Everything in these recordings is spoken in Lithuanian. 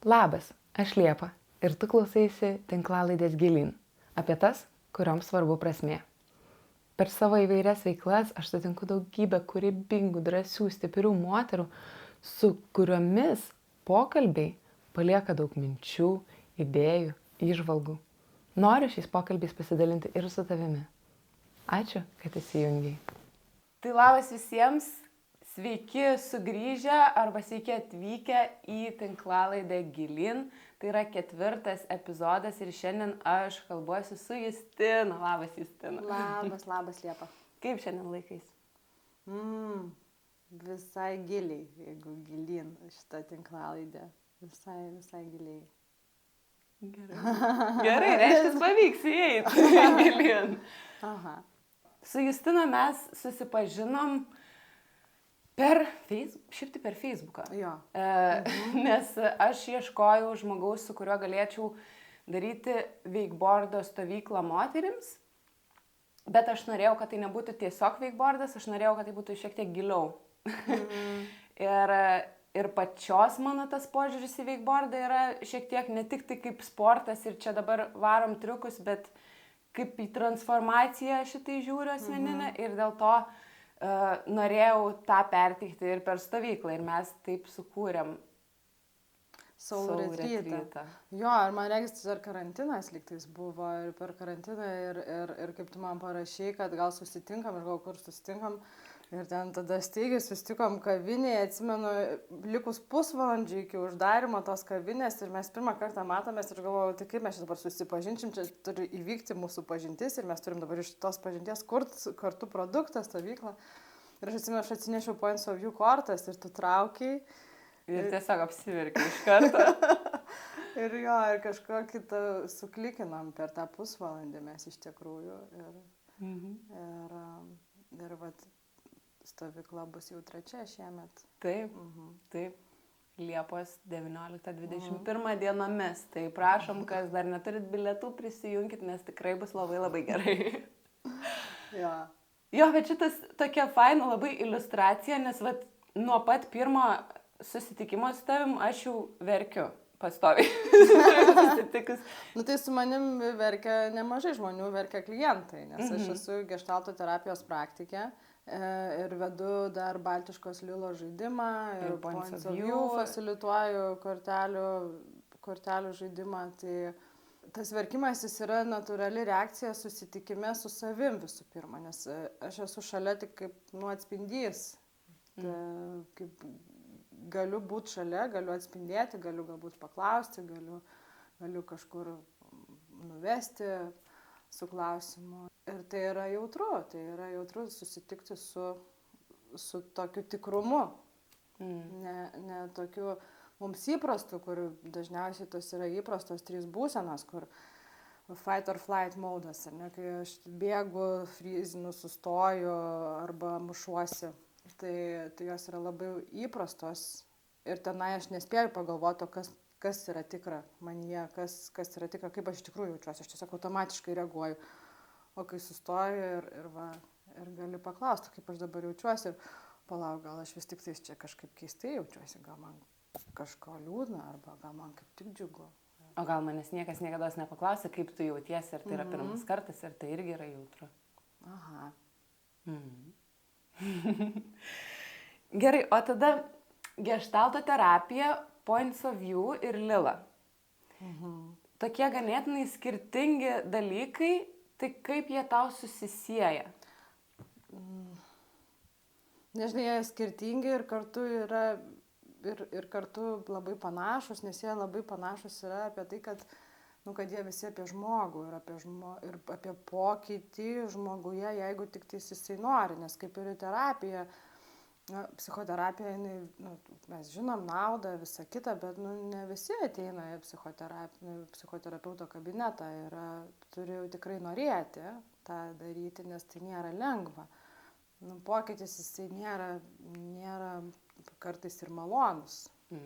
Labas, aš Liepa ir tu klausaisi tinklalaidės Gilyn apie tas, kurioms svarbu prasmė. Per savo įvairias veiklas aš sutinku daugybę kūrybingų, drąsių, stiprių moterų, su kuriomis pokalbiai palieka daug minčių, idėjų, įžvalgų. Noriu šiais pokalbiais pasidalinti ir su tavimi. Ačiū, kad įsijungiai. Tai labas visiems, sveiki sugrįžę arba sveiki atvykę į tinklalaidę Gilyn. Tai yra 4 epizodas ir šiandien aš kalbuosiu su Justina. Labas, Justina. Labas, Liepa. Kaip šiandien laikais? Visai giliai, jeigu Gilyn šitą tinklalaidę. Visai giliai. Gerai, reiškia, pavyks įeiti į Gilyn. Aha. Su Justina mes susipažinom per Facebooką. Jo. Nes aš ieškojau žmogaus, su kuriuo galėčiau daryti wakeboardo stovyklą moterims, bet aš norėjau, kad tai nebūtų tiesiog wakeboardas, aš norėjau, kad tai būtų šiek tiek giliau. Ir pačios mano tas požiūris į wakeboardą yra šiek tiek ne tik tai kaip sportas ir čia dabar varom triukus, bet kaip į transformaciją šitai žiūriu asmeninę ir dėl to norėjau tą perteikti ir per stovyklą ir mes taip sukūrėm Soul Retreatą. Jo, ir man regis, dar karantinas lygtais buvo ir per karantiną ir kaip tu man parašei, kad gal susitinkam ir gal kur susitinkam. Ir ten tada staigiai susitikom kavinėje, atsimenu, likus pusvalandžiui iki uždarimo tos kavinės ir mes pirmą kartą matomės ir galvojau, tai kaip mes dabar susipažinčim, čia turi įvykti mūsų pažintis ir mes turim dabar iš tos pažinties kurti kartu produktą, stovyklą. Ir aš atsimenu, aš atsinešiau Points of View kortas ir tu traukiai. Ir tiesiog apsiverkiau iš karto. Ir jo, ir kažko kitą suklikinom per tą pusvalandį mes iš tikrųjų. Ir vat, stovykla bus jau 3 šiemet. Taip, taip. Liepos 19-21 dienomis. Tai prašom, kas dar neturit bilietų, prisijunkit, nes tikrai bus labai labai gerai. Jo, bet šitas tokia faina labai iliustracija, nes vat, nuo pat pirmo susitikimo su tavim aš jau verkiu pastoviai. Tai su manim verkia nemažai žmonių, verkia klientai, nes aš esu gestalto terapijos praktikė. Ir vedu dar Baltiškos Lilo žaidimą ir Points of View fasilituoju kortelių žaidimą. Tai tas verkimas jis yra natūrali reakcija susitikime su savim visų pirma, nes aš esu šalia tik kaip atspindys. Kaip galiu būti šalia, galiu atspindėti, galiu galbūt paklausti, galiu kažkur nuvesti su klausimu. Ir tai yra jautru susitikti su tokiu tikrumu, ne tokiu mums įprastu, kur dažniausiai tos yra įprastos 3 būsenos, kur fight or flight modas, ne, kai aš bėgu, frizinu, sustoju arba mušuosi, tai jos yra labai įprastos ir tenai aš nespėju pagalvoti, kas yra tikra manyje, kas yra tikra, kaip aš iš tikrųjų jaučiuosi, aš tiesiog automatiškai reaguoju. O kai sustoju ir gali paklausti, kaip aš dabar jaučiuosi, palauk, gal aš vis tik čia kažkaip keistai jaučiuosi, gal man kažko liūdna, arba gal man kaip tik džiugu. O gal manęs niekas niekada nepaklausė, kaip tu jautiesi, ar tai yra pirmas kartas, ir tai irgi yra jautru. Aha. Gerai, o tada gestalto terapija, Points of View ir Lila. Tokie ganėtinai skirtingi dalykai. Tai kaip jie tau susisieja? Nežinai, jie skirtingi ir kartu yra ir kartu labai panašus, nes jie labai panašus yra apie tai, kad jie visi apie žmogų ir apie pokytį žmoguje, jeigu tik tai jisai nori, nes kaip ir terapija, psichoterapija, mes žinom naudą, visą kitą, bet ne visi ateina į psichoterapeuto kabinetą ir turi tikrai norėti tą daryti, nes tai nėra lengva. Pokytis jisai nėra kartais ir malonus.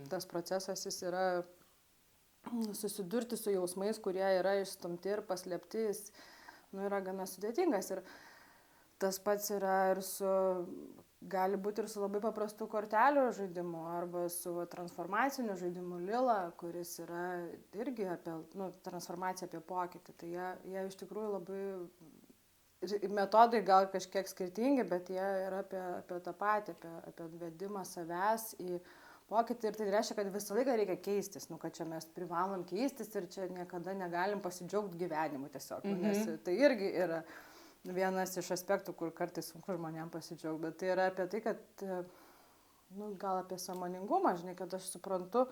Tas procesas jis yra susidurti su jausmais, kurie yra išstumti ir paslėpti, jis yra gana sudėtingas. Ir Tas pats yra ir gali būti ir su labai paprastu kortelių žaidimu arba su transformaciniu žaidimu Lila, kuris yra irgi apie transformaciją, apie pokytį. Tai jie iš tikrųjų labai, metodai gal kažkiek skirtingi, bet jie yra apie tą patį, apie vedimą savęs į pokytį. Ir tai reiškia, kad visą laiką reikia keistis, kad čia mes privalom keistis ir čia niekada negalim pasidžiaugti gyvenimu tiesiog. Nes tai irgi yra vienas iš aspektų, kur kartais sunku žmonėm pasidžiaugti, bet tai yra apie tai, kad, gal apie sąmoningumą, žinai, kad aš suprantu,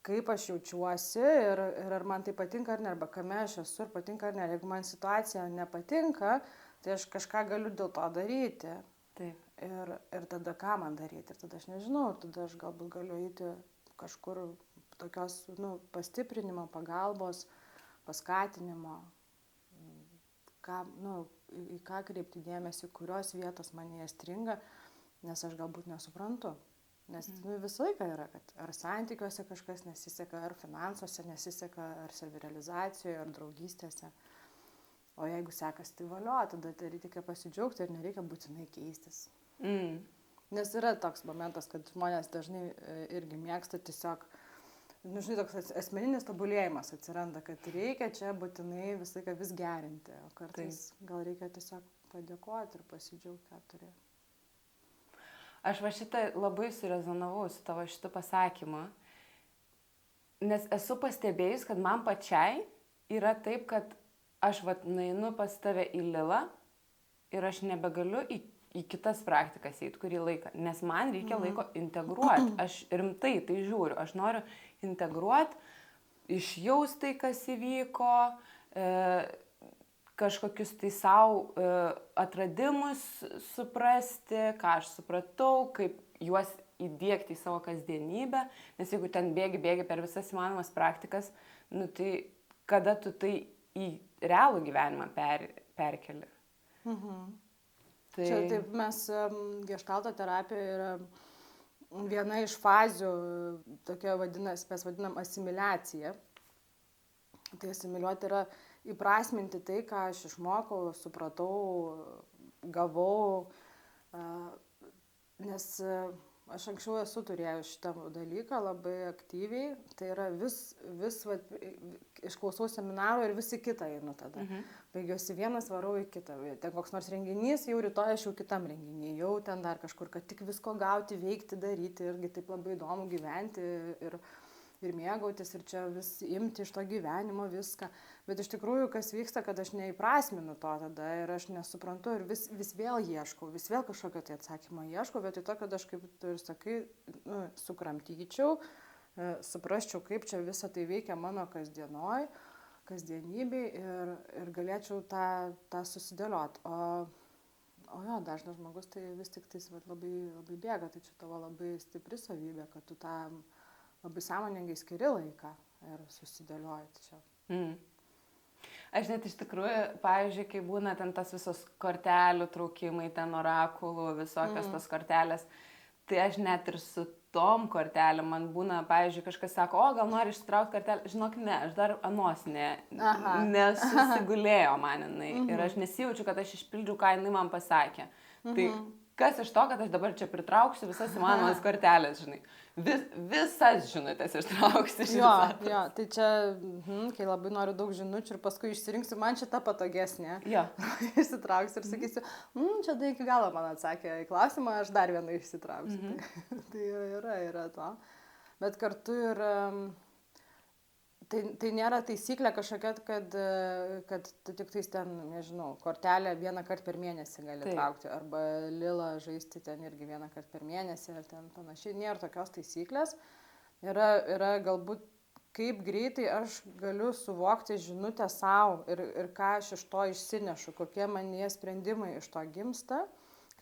kaip aš jaučiuosi ir ar man tai patinka ar ne, arba kame aš esu ir patinka ar ne. Jeigu man situacija nepatinka, tai aš kažką galiu dėl to daryti. Taip. Ir tada ką man daryti? Ir tada aš nežinau, tada aš galbūt galiu eiti kažkur tokios, pastiprinimo, pagalbos, paskatinimo. Į ką kreipti dėmesį, kurios vietos manyje stringa, nes aš galbūt nesuprantu. Nes visą laiką yra, kad ar santykiuose kažkas nesiseka, ar finansuose nesiseka, ar savirealizacijoje, ar draugystėse. O jeigu sekasi, tai valio, tada tai reikia pasidžiaugti ir nereikia būtinai keistis. Nes yra toks momentas, kad žmonės dažnai irgi mėgsta tiesiog, žinai, toks asmeninis tobulėjimas atsiranda, kad reikia čia būtinai visą laiką vis gerinti, o kartais gal reikia tiesiog padėkoti ir pasidžiaugti, ką turi. Aš šitą labai surezonavau su tavo šitu pasakymu, nes esu pastebėjus, kad man pačiai yra taip, kad aš nueinu pas tave į Lilą ir aš nebegaliu į kitas praktikas eiti kurį laiką, nes man reikia laiko integruoti. Aš rimtai tai žiūriu, aš noriu integruoti, išjausti tai, kas įvyko, kažkokius tai savo atradimus suprasti, ką aš supratau, kaip juos įdiegti į savo kasdienybę, nes jeigu ten bėgi per visas įmanomas praktikas, tai kada tu tai į realų gyvenimą perkeli. Tai... Čia taip mes geštalto terapijoje yra viena iš fazių, tokia mes vadinam asimiliacija. Tai asimiliuoti yra įprasminti tai, ką aš išmokau, supratau, gavau, nes aš anksčiau esu turėjęs šitą dalyką labai aktyviai, tai yra vis išklausau seminarų ir visi kitą einu tada. Baigiuosi vienas, varau į kitą. Ten koks nors renginys, jau rytoj aš jau kitam renginį, jau ten dar kažkur, kad tik visko gauti, veikti, daryti, irgi taip labai įdomu gyventi ir mėgautis ir čia vis imti iš to gyvenimo viską. Bet iš tikrųjų, kas vyksta, kad aš neįprasminu to tada ir aš nesuprantu ir vis vėl ieškau, vis vėl kažkokio tai atsakymo ieškau, vietoj to, kad aš, kaip tu ir sakai, sukramtyčiau, suprasčiau, kaip čia visą tai veikia mano kasdienybėj ir galėčiau tą susidėlioti. O jo, dažnas žmogus tai vis tik tais labai, labai bėga, tai čia tavo labai stipri savybė, kad tu tam labai sąmoningai skiri laiką ir susidėlioti čia. Aš net iš tikrųjų, pavyzdžiui, kai būna ten tas visos kortelių traukimai, ten orakulų, visokios tos kortelės, tai aš net ir su tom kortelėm man būna, pavyzdžiui, kažkas sako, gal nori išsitraukti kortelę, žinok, ne, aš dar anos nesusigulėjo man jinai ir aš nesijaučiu, kad aš išpildžiau, ką jinai man pasakė. Tai kas iš to, kad aš dabar čia pritrauksiu visas įmanomas kortelės, žinai. Visas žinutės ištrauksiu iš visatos. Jo, tai čia, kai labai noriu daug žinučių ir paskui išsirinksiu, man šitą patogesnė. Jo. Išsitrauksiu ir sakysiu, čia tai iki galo man atsakė į klausimą, aš dar vieną išsitrauksiu. Tai yra to. Bet kartu ir... Tai nėra taisyklė kažkokia, kad tu tik tais ten, nežinau, kortelę vieną kartą per mėnesį gali traukti, arba Lilą žaisti ten irgi vieną kartą per mėnesį, ar ten panašiai. Nėra tokios taisyklės. Yra galbūt, kaip greitai aš galiu suvokti žinutę savo ir ką aš iš to išsinešu, kokie manyje sprendimai iš to gimsta,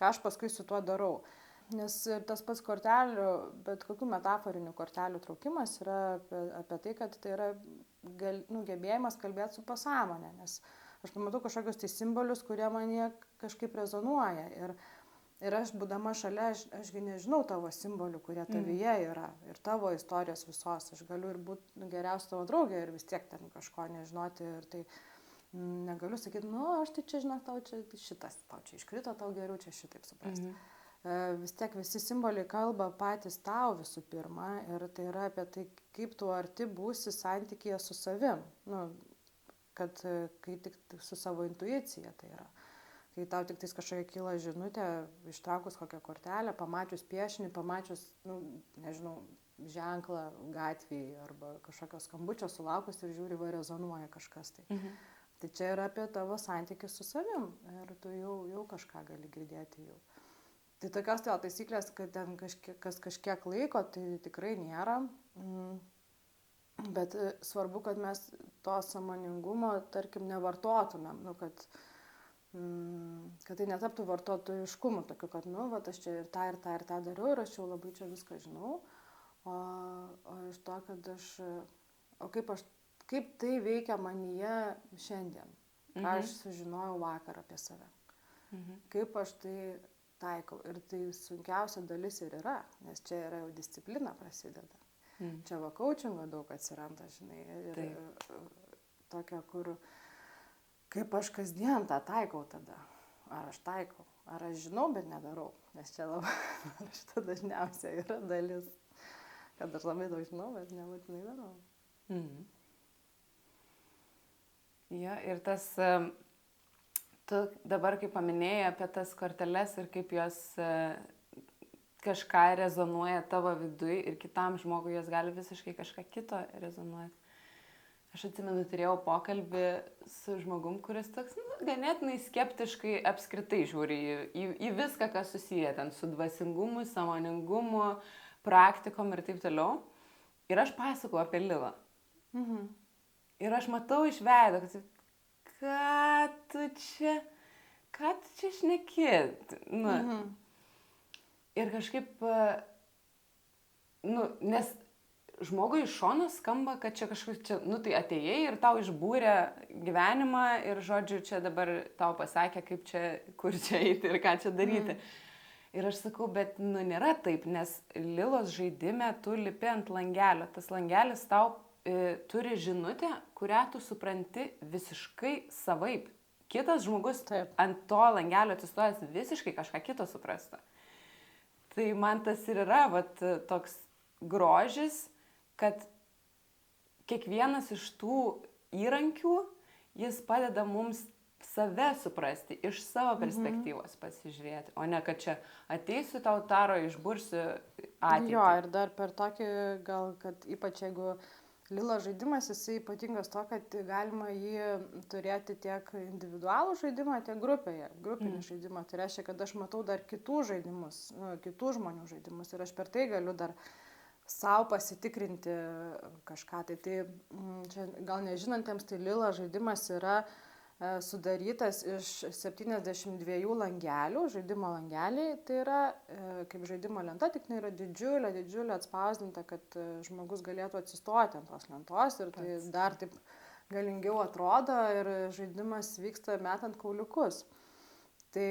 ką aš paskui su tuo darau. Nes tas pats kortelių, bet kokių metaforinių kortelių traukimas yra apie tai, kad tai yra gebėjimas kalbėti su pasąmonė. Nes aš pamatau kažkokius tai simbolius, kurie manyje kažkaip rezonuoja. Ir aš, būdama šalia, ašgi nežinau tavo simbolių, kurie tavyje yra. Ir tavo istorijos visos. Aš galiu ir būti geriausia tavo draugė ir vis tiek ten kažko nežinoti. negaliu sakyti, aš tai čia, žinok, tau čia šitas, tau čia iškrito, tau geriau čia šitaip suprasti. Vis tiek visi simboliai kalba patys tau visų pirma ir tai yra apie tai, kaip tu arti būsi santykėje su savim, kad kai tik su savo intuicija tai yra. Kai tau tik tais kažkokia kyla žinutė, ištraukus kokią kortelę, pamačius piešinį, pamačius, nežinau, ženklą gatvėje arba kažkokio skambučio sulaukus ir žiūri, va rezonuoja kažkas tai. Tai čia yra apie tavo santykį su savim ir tu jau kažką gali girdėti jau. Tai tokios taisyklės, kad ten kažkiek laiko, tai tikrai nėra. Bet svarbu, kad mes to sąmoningumo, tarkim, nevartotumėm, kad tai netaptų vartotojiškumu, tokiu, kad, aš čia ir tą dariau ir aš jau labai čia viską žinau, o iš to, kad kaip tai veikia manyje šiandien, ką aš sužinojau vakar apie save, kaip aš tai taikau. Ir tai sunkiausia dalis ir yra, nes čia yra jau disciplina prasideda. Čia va coachingo daug atsiranda, žinai, ir tokia, kur kaip aš kasdien tą taikau tada. Ar aš taikau, ar aš žinau, bet nedarau. Nes čia labai šitą dažniausiai yra dalis, kad aš labai daug žinau, bet nebūtinai darau. Ja, ir tas, tu dabar kaip paminėjai apie tas korteles ir kaip jos kažką rezonuoja tavo viduj ir kitam žmogui jos gali visiškai kažką kito rezonuoti. Aš atsimenu, turėjau pokalbį su žmogum, kuris toks ganėtinai skeptiškai apskritai žiūri į viską, kas susiję ten su dvasingumu, sąmoningumu, praktikom ir taip toliau. Ir aš pasakau apie Lilą. Ir aš matau iš veido, kad ką tu čia šneki. Ir kažkaip, nes žmogui iš šono skamba, kad čia kažkaip, tai atėjai ir tau išbūrė gyvenimą ir, žodžiu, čia dabar tau pasakė, kaip čia, kur čia eiti ir ką čia daryti. Ir aš sakau, bet, nėra taip, nes Lilos žaidime tu lipi ant langelio. Tas langelis tau turi žinutę, kurią tu supranti visiškai savaip. Kitas žmogus ant to langelio atsistojęs visiškai kažką kito suprasta. Tai man tas ir yra, toks grožis, kad kiekvienas iš tų įrankių, jis padeda mums save suprasti, iš savo perspektyvos pasižiūrėti, o ne kad čia ateisiu tau taro, išbursiu ateitį. Jo, ir dar per tokį gal, kad ypač jeigu Lilo žaidimas, jisai ypatingas to, kad galima jį turėti tiek individualų žaidimą, tiek grupinį žaidimą. Tai reiškia, kad aš matau dar kitų žaidimus, kitų žmonių žaidimus ir aš per tai galiu dar savo pasitikrinti kažką. Tai čia gal nežinantiems, tai Lilo žaidimas yra sudarytas iš 72 langelių, žaidimo langeliai. Tai yra kaip žaidimo lenta, tik yra didžiulė atspausdinta, kad žmogus galėtų atsistoti ant tos lentos ir tai dar taip galingiau atrodo ir žaidimas vyksta metant kauliukus. Tai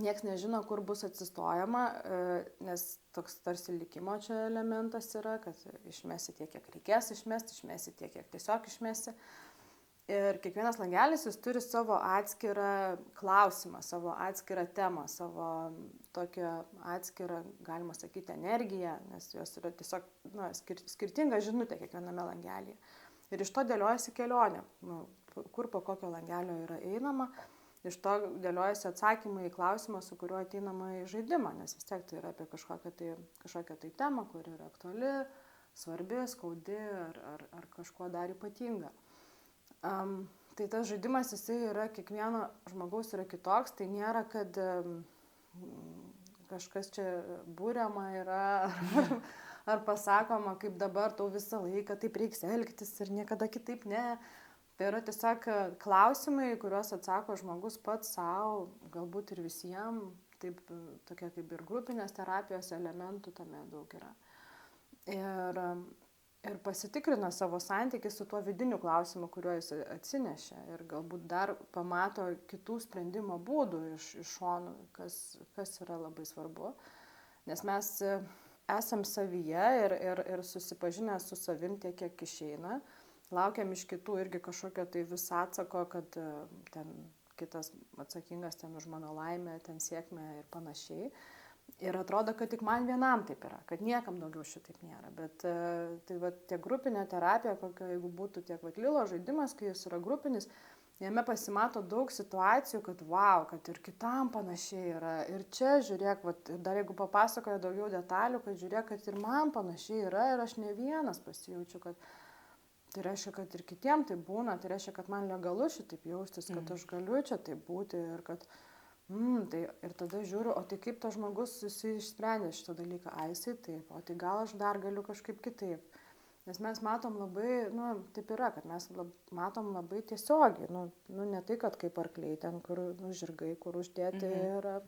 nieks nežino, kur bus atsistojama, nes toks tarsi likimo čia elementas yra, kad išmesi tiek, kiek reikės išmesi tiek, kiek tiesiog išmesi. Ir kiekvienas langelis jis turi savo atskirą klausimą, savo atskirą temą, savo tokią atskirą, galima sakyti, energiją, nes jos yra tiesiog skirtinga žinutė kiekviename langelyje. Ir iš to dėliojasi kelionė, kur po kokio langelio yra einama, iš to dėliojasi atsakymai į klausimą, su kuriuo ateinama į žaidimą, nes vis tiek tai yra apie kažkokią tai temą, kuri yra aktuali, svarbi, skaudi ar kažkuo dar ypatinga. Tai tas žaidimas, jisai yra kiekvieno žmogaus yra kitoks, tai nėra, kad kažkas čia būriama yra ar pasakoma, kaip dabar tau visą laiką taip reiks elgtis ir niekada kitaip ne. Tai yra tiesiog klausimai, kuriuos atsako žmogus pats savo, galbūt ir visiems, taip tokia kaip ir grupinės terapijos elementų tame daug yra. Ir pasitikrina savo santykį su tuo vidiniu klausimu, kuriuo jis atsinešė ir galbūt dar pamato kitų sprendimo būdų iš šonų, kas yra labai svarbu. Nes mes esam savyje ir susipažinę su savim tiek, kiek išeina, laukiam iš kitų irgi kažkokio tai vis atsako, kad ten kitas atsakingas ten už mano laimę, ten sėkmę ir panašiai. Ir atrodo, kad tik man vienam taip yra, kad niekam daugiau šitaip nėra. Bet tai va, tiek grupinė terapija, kokio jeigu būtų tiek va, Lilo žaidimas, kai jis yra grupinis, jame pasimato daug situacijų, kad wow, kad ir kitam panašiai yra. Ir čia žiūrėk, va, dar jeigu papasakoja daugiau detalių, kad žiūrėk, kad ir man panašiai yra ir aš ne vienas pasijaučiu, kad tai reiškia, kad ir kitiem tai būna, tai reiškia, kad man legalu šitaip jaustis, kad aš galiu čia taip būti ir kad tai ir tada žiūriu, o tai kaip tas žmogus išsprendė šitą dalyką, jisai taip, o tai gal aš dar galiu kažkaip kitaip. Nes mes matom labai, taip yra, kad mes matom labai tiesiogiai, ne tai, kad kaip arkliai ten, kur žirgai, kur uždėti yra,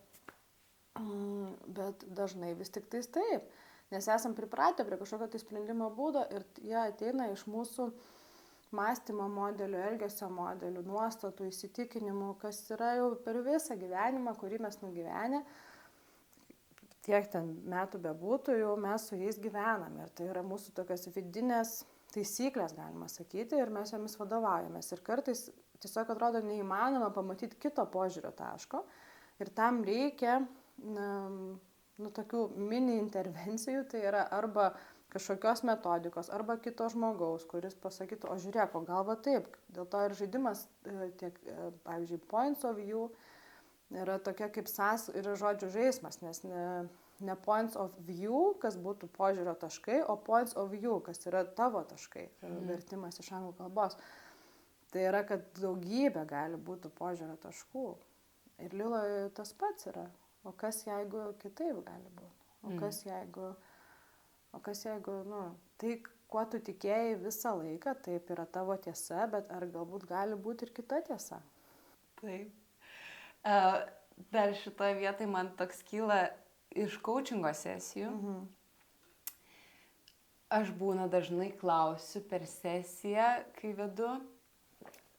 bet dažnai vis tik tais taip, nes esam pripratę prie kažkokio tai sprendimo būdo ir jie ateina iš mūsų mąstymo modelių, elgesio modelių, nuostatų, įsitikinimų, kas yra jau per visą gyvenimą, kurį mes nugyvenę, tiek ten metų bebūtų, jau mes su jais gyvenam. Ir tai yra mūsų tokios vidinės taisyklės, galima sakyti, ir mes jomis vadovaujamės. Ir kartais tiesiog atrodo neįmanoma pamatyti kito požiūrio taško. Ir tam reikia tokių mini intervencijų, tai yra arba kažkokios metodikos, arba kito žmogaus, kuris pasakytų, o žiūrėk, o gal va taip. Dėl to ir žaidimas, tiek, pavyzdžiui, points of view, yra tokia kaip yra žodžių žaismas, nes ne points of view, kas būtų požiūrio taškai, o points of view, kas yra tavo taškai, vertimas iš anglų kalbos. Tai yra, kad daugybė gali būti požiūrio taškų. Ir Liloje tas pats yra. O kas jeigu kitaip gali būti? O kas jeigu, tai, kuo tu tikėjai visą laiką, taip yra tavo tiesa, bet ar galbūt gali būti ir kita tiesa? Taip. Dar šitoje vietoje man toks kyla iš coachingo sesijų. Aš dažnai klausiu per sesiją, kai vedu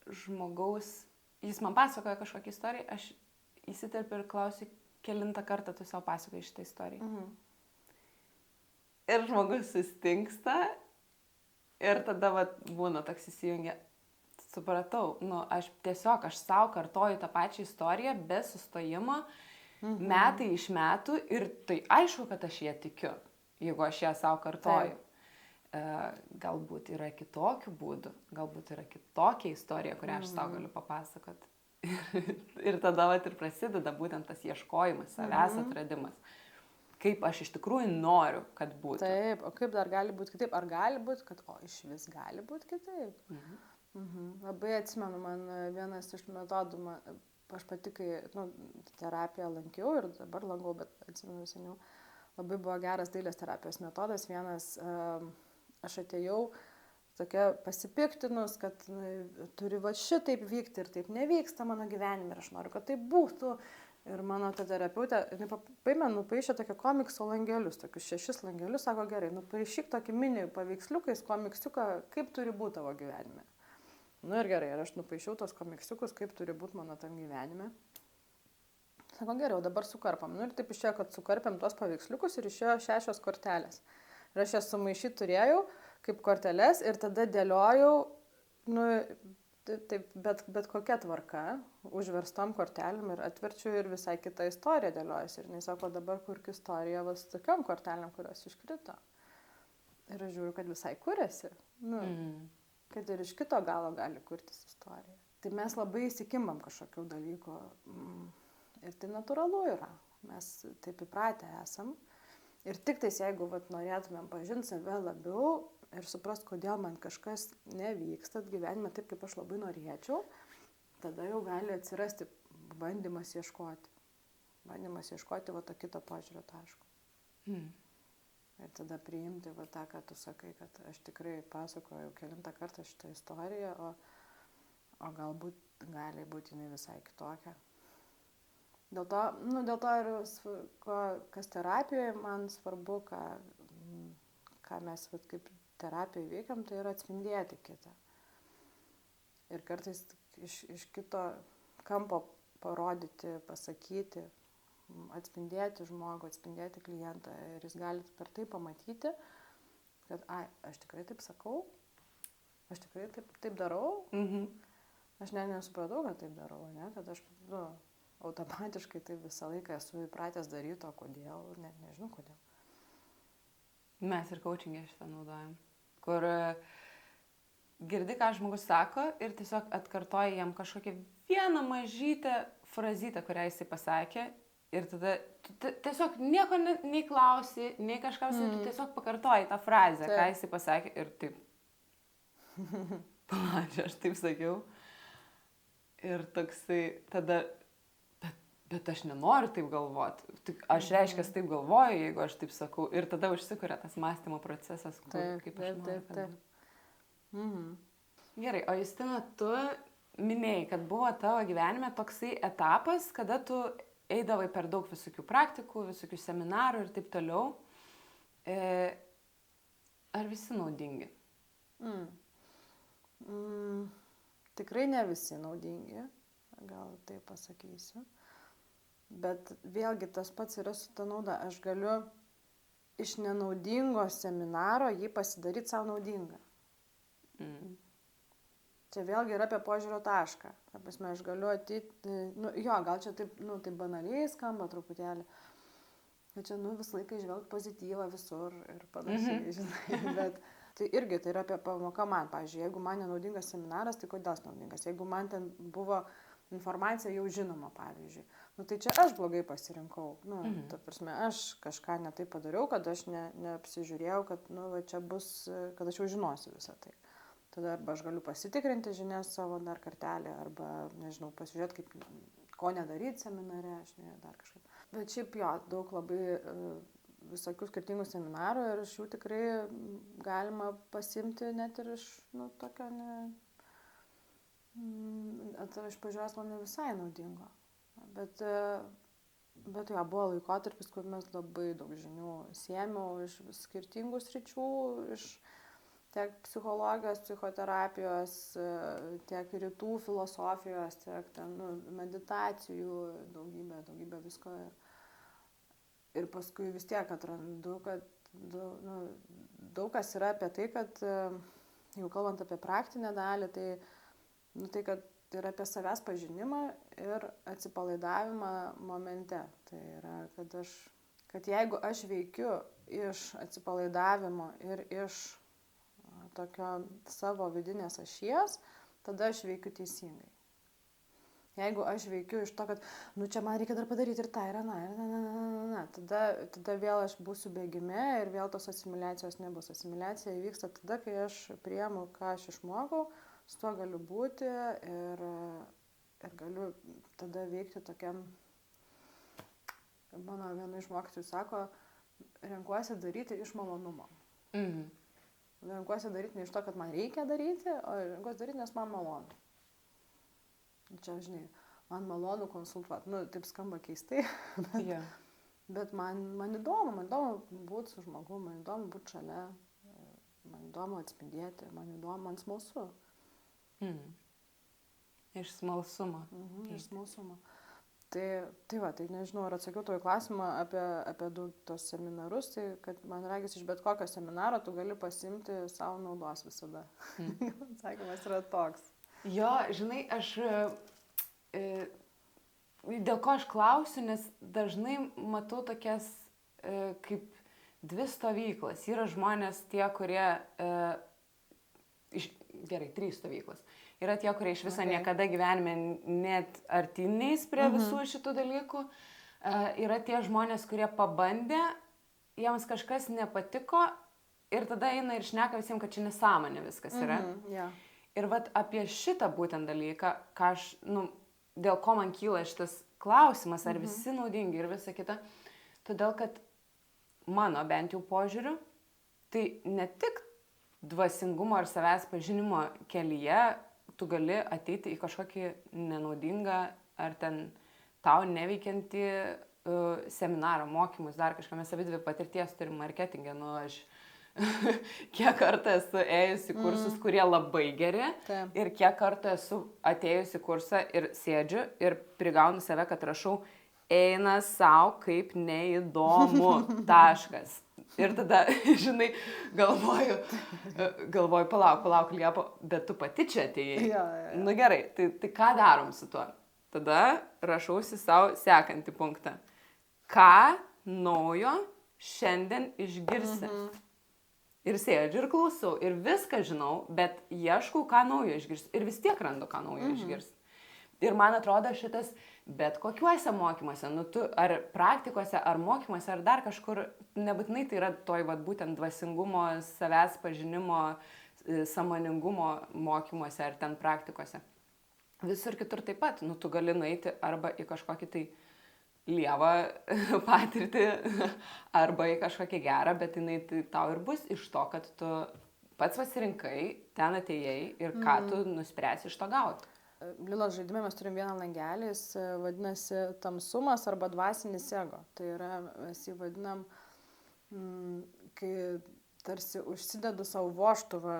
žmogaus, jis man pasakoja kažkokią istoriją, aš įsiterpiu ir klausiu, kelintą kartą tu savo pasakoji šitą istoriją. Ir žmogus sustingsta ir tada būna toks įsijungia, supratau, aš savo kartoju tą pačią istoriją be sustojimo, metai iš metų ir tai aišku, kad aš ją tikiu, jeigu aš ją savo kartoju. Galbūt yra kitokių būdų, galbūt yra kitokia istorija, kurią aš savo galiu papasakoti. Ir tada ir prasideda būtent tas ieškojimas, savęs atradimas. Kaip aš iš tikrųjų noriu, kad būtų. Taip, o kaip dar gali būti kitaip? Ar gali būti, kad iš vis gali būti kitaip? Labai atsimenu, man vienas iš metodų, aš pati, kai terapiją lankiau ir dabar lankau, bet atsimenu seniau, labai buvo geras dailės terapijos metodas. Vienas, aš atėjau tokia pasipiktinus, kad turi šitaip vykti ir taip nevyksta mano gyvenime ir aš noriu, kad taip būtų. Ir mano ta terapeutė, nupaišė tokią komikso langelius, tokius 6 langelius, sako, gerai, nupaišyk tokį mini paveiksliukais komiksiuką, kaip turi būti tavo gyvenime. Ir gerai, ir aš nupaišiau tos komiksiukus, kaip turi būti mano tam gyvenime. Sako, gerai, dabar sukarpam. Ir taip išėjo, kad sukarpėm tos paveiksliukus ir išėjo 6 kortelės. Ir aš jas sumaišyti turėjau kaip korteles ir tada dėliojau, taip, bet kokia tvarka, užverstom kortelėm ir atverčiu ir visai kita istorija dėliojasi. Ir jis sako, dabar kurk istoriją su tokiom kortelėm, kurios iškrito. Ir aš žiūriu, kad visai kuriasi. Kad ir iš kito galo gali kurtis istorija. Tai mes labai įsikimbam kažkokių dalykų. Ir tai natūralu yra. Mes taip įpratę esam. Ir tik tais, jeigu norėtumėm pažinti save labiau, ir suprast, kodėl man kažkas nevyksta gyvenime taip, kaip aš labai norėčiau, tada jau gali atsirasti bandymas ieškoti. Bandymas ieškoti to kito požiūrio taško. Ir tada priimti tą, ką tu sakai, kad aš tikrai pasakoju kelintą kartą šitą istoriją, o galbūt gali būti jinai visai kitokia. Dėl to ir kas terapijoje man svarbu, ką mes kaip terapijoje veikiam, tai yra atspindėti kitą. Ir kartais iš kito kampo parodyti, pasakyti, atspindėti žmogų, atspindėti klientą. Ir jis gali per tai pamatyti, kad aš tikrai taip sakau. aš tikrai taip darau. Aš nesupratau, kad taip darau, ne? Kad aš automatiškai taip visą laiką esu įpratęs daryti, o kodėl, net nežinau kodėl. Mes ir coachingė šitą naudojam, kur girdi, ką žmogus sako ir tiesiog atkartoji jam kažkokią vieną mažytę frazytę, kurią jisai pasakė ir tada tiesiog nieko nei klausi, nei kažką, tu tiesiog pakartoji tą frazę, ką jisai pasakė ir taip. Palauk, aš taip sakiau. Ir toksai tada, bet aš nenoriu taip galvoti. Aš reiškia, taip galvoju, jeigu aš taip sakau. Ir tada užsikuria tas mąstymo procesas, kaip aš noriu. Gerai, o Justina, tu minėjai, kad buvo tavo gyvenime toksai etapas, kada tu eidavai per daug visokių praktikų, visokių seminarų ir taip toliau. Ar visi naudingi? Tikrai ne visi naudingi, gal taip pasakysiu. Bet vėlgi tas pats yra su ta nauda. Aš galiu iš nenaudingo seminaro jį pasidaryti savo naudingą. Čia vėlgi yra apie požiūrio tašką. Ta prasme, aš galiu ateiti, gal čia taip banaliai skamba truputėlį. Kad čia visą laiką žvelgti pozityvą visur ir panašiai, žinai. Bet tai irgi tai yra apie pamoką man. Pavyzdžiui, jeigu man nenaudingas seminaras, tai kodėl jis naudingas? Jeigu man ten buvo informacija jau žinoma, pavyzdžiui. Tai čia aš blogai pasirinkau. Ta prasme, aš kažką ne taip padariau, kad aš neapsižiūrėjau, kad čia bus, kad aš jau žinosiu visą tai. Tada arba aš galiu pasitikrinti žinias savo dar kartelį, arba, nežinau, pasižiūrėti, ko nedaryti seminare, aš dar kažkaip. Bet šiaip daug labai visokių skirtingų seminarų ir iš jų tikrai galima pasimti net ir iš, tokio iš pažiūros man ne visai naudingo. Bet buvo laikotarpis, kur mes labai daug žinių sėmiau iš skirtingų sričių, iš tiek psichologijos, psichoterapijos, tiek rytų filosofijos, tiek meditacijų, daugybė visko. Ir paskui vis tiek atrandu, kad daug kas yra apie tai, kad jau kalbant apie praktinę dalį, tai kad yra apie savęs pažinimą ir atsipalaidavimą momente. Tai yra, kad jeigu aš veikiu iš atsipalaidavimo ir iš tokio savo vidinės ašies, tada aš veikiu teisingai. Jeigu aš veikiu iš to, kad, čia man reikia dar padaryti ir tą, ir aną, tada vėl aš būsiu bėgime ir vėl tos asimiliacijos nebus. Asimiliacija įvyksta tada, kai aš priimu, ką aš išmokau, su tuo galiu būti ir galiu tada veikti tokiam, mano viena iš mokytojų sako, renkuosi daryti iš malonumo. Renkuosi daryti ne iš to, kad man reikia daryti, o renkuosi daryti, nes man malonu. Čia, žinai, man malonu konsultuoti. Taip skamba keistai, bet man įdomu būti su žmogu, man įdomu būti šalia, man įdomu atspindėti, man smalsu. Iš smalsumo. Iš smalsumo. Tai nežinau, ar atsakiau tavo klausimą apie tos seminarus, tai kad man regis iš bet kokio seminaro tu gali pasimti savo naudos visada. Atsakymas yra toks. Jo, žinai, dėl ko aš klausiu, nes dažnai matau tokias kaip dvi stovyklas. Yra žmonės tie, kurie, gerai, 3 stovyklas. Yra tie, kurie iš viso niekada gyvenime net artiniais prie visų šitų dalykų. Yra tie žmonės, kurie pabandė, jiems kažkas nepatiko ir tada eina ir šneka visiems, kad čia nesąmonė viskas yra. Ir apie šitą būtent dalyką, dėl ko man kyla šitas klausimas, ar visi naudingi ir visa kita, todėl kad mano bent jau požiūriu, tai ne tik dvasingumo ir savęs pažinimo kelyje tu gali ateiti į kažkokį nenaudingą ar ten tau neveikiantį seminarą, mokymus, dar kažką. Mes abidvi patirties turim marketingę, aš kiek kartą esu ėjusi kursus, kurie labai geri. Ir kiek kartą esu atėjusi kursą ir sėdžiu ir prigaunu save, kad rašau, eina sau kaip neįdomu, taškas. Ir tada, žinai, galvoju, palauk, Liepa, bet tu pati čia atėjai. Ja. Nu gerai, tai ką darom su tuo? Tada rašausi savo sekantį punktą. Ką naujo šiandien išgirsi? Ir sėdžiu ir klausau, ir viską žinau, bet ieškau, ką naujo išgirsti. Ir vis tiek randu, ką naujo išgirsti. Ir man atrodo šitas, bet kokiuose mokymuose, nu tu ar praktikuose, ar mokymuose, ar dar kažkur, nebūtinai tai yra toj būtent dvasingumo, savęs pažinimo, sąmoningumo mokymuose ar ten praktikuose. Visur kitur taip pat, nu tu gali nueiti arba į kažkokį tai lievą patirtį, arba į kažkokį gerą, bet jinai tai tau ir bus iš to, kad tu pats pasirinkai, ten atėjai ir ką tu nuspręsi iš to gauti. Lilos žaidime mes turim vieną langelį, jis vadinasi tamsumas arba dvasinis ego. Tai yra, mes jį vadinam, kai tarsi užsidedu savo voštuvą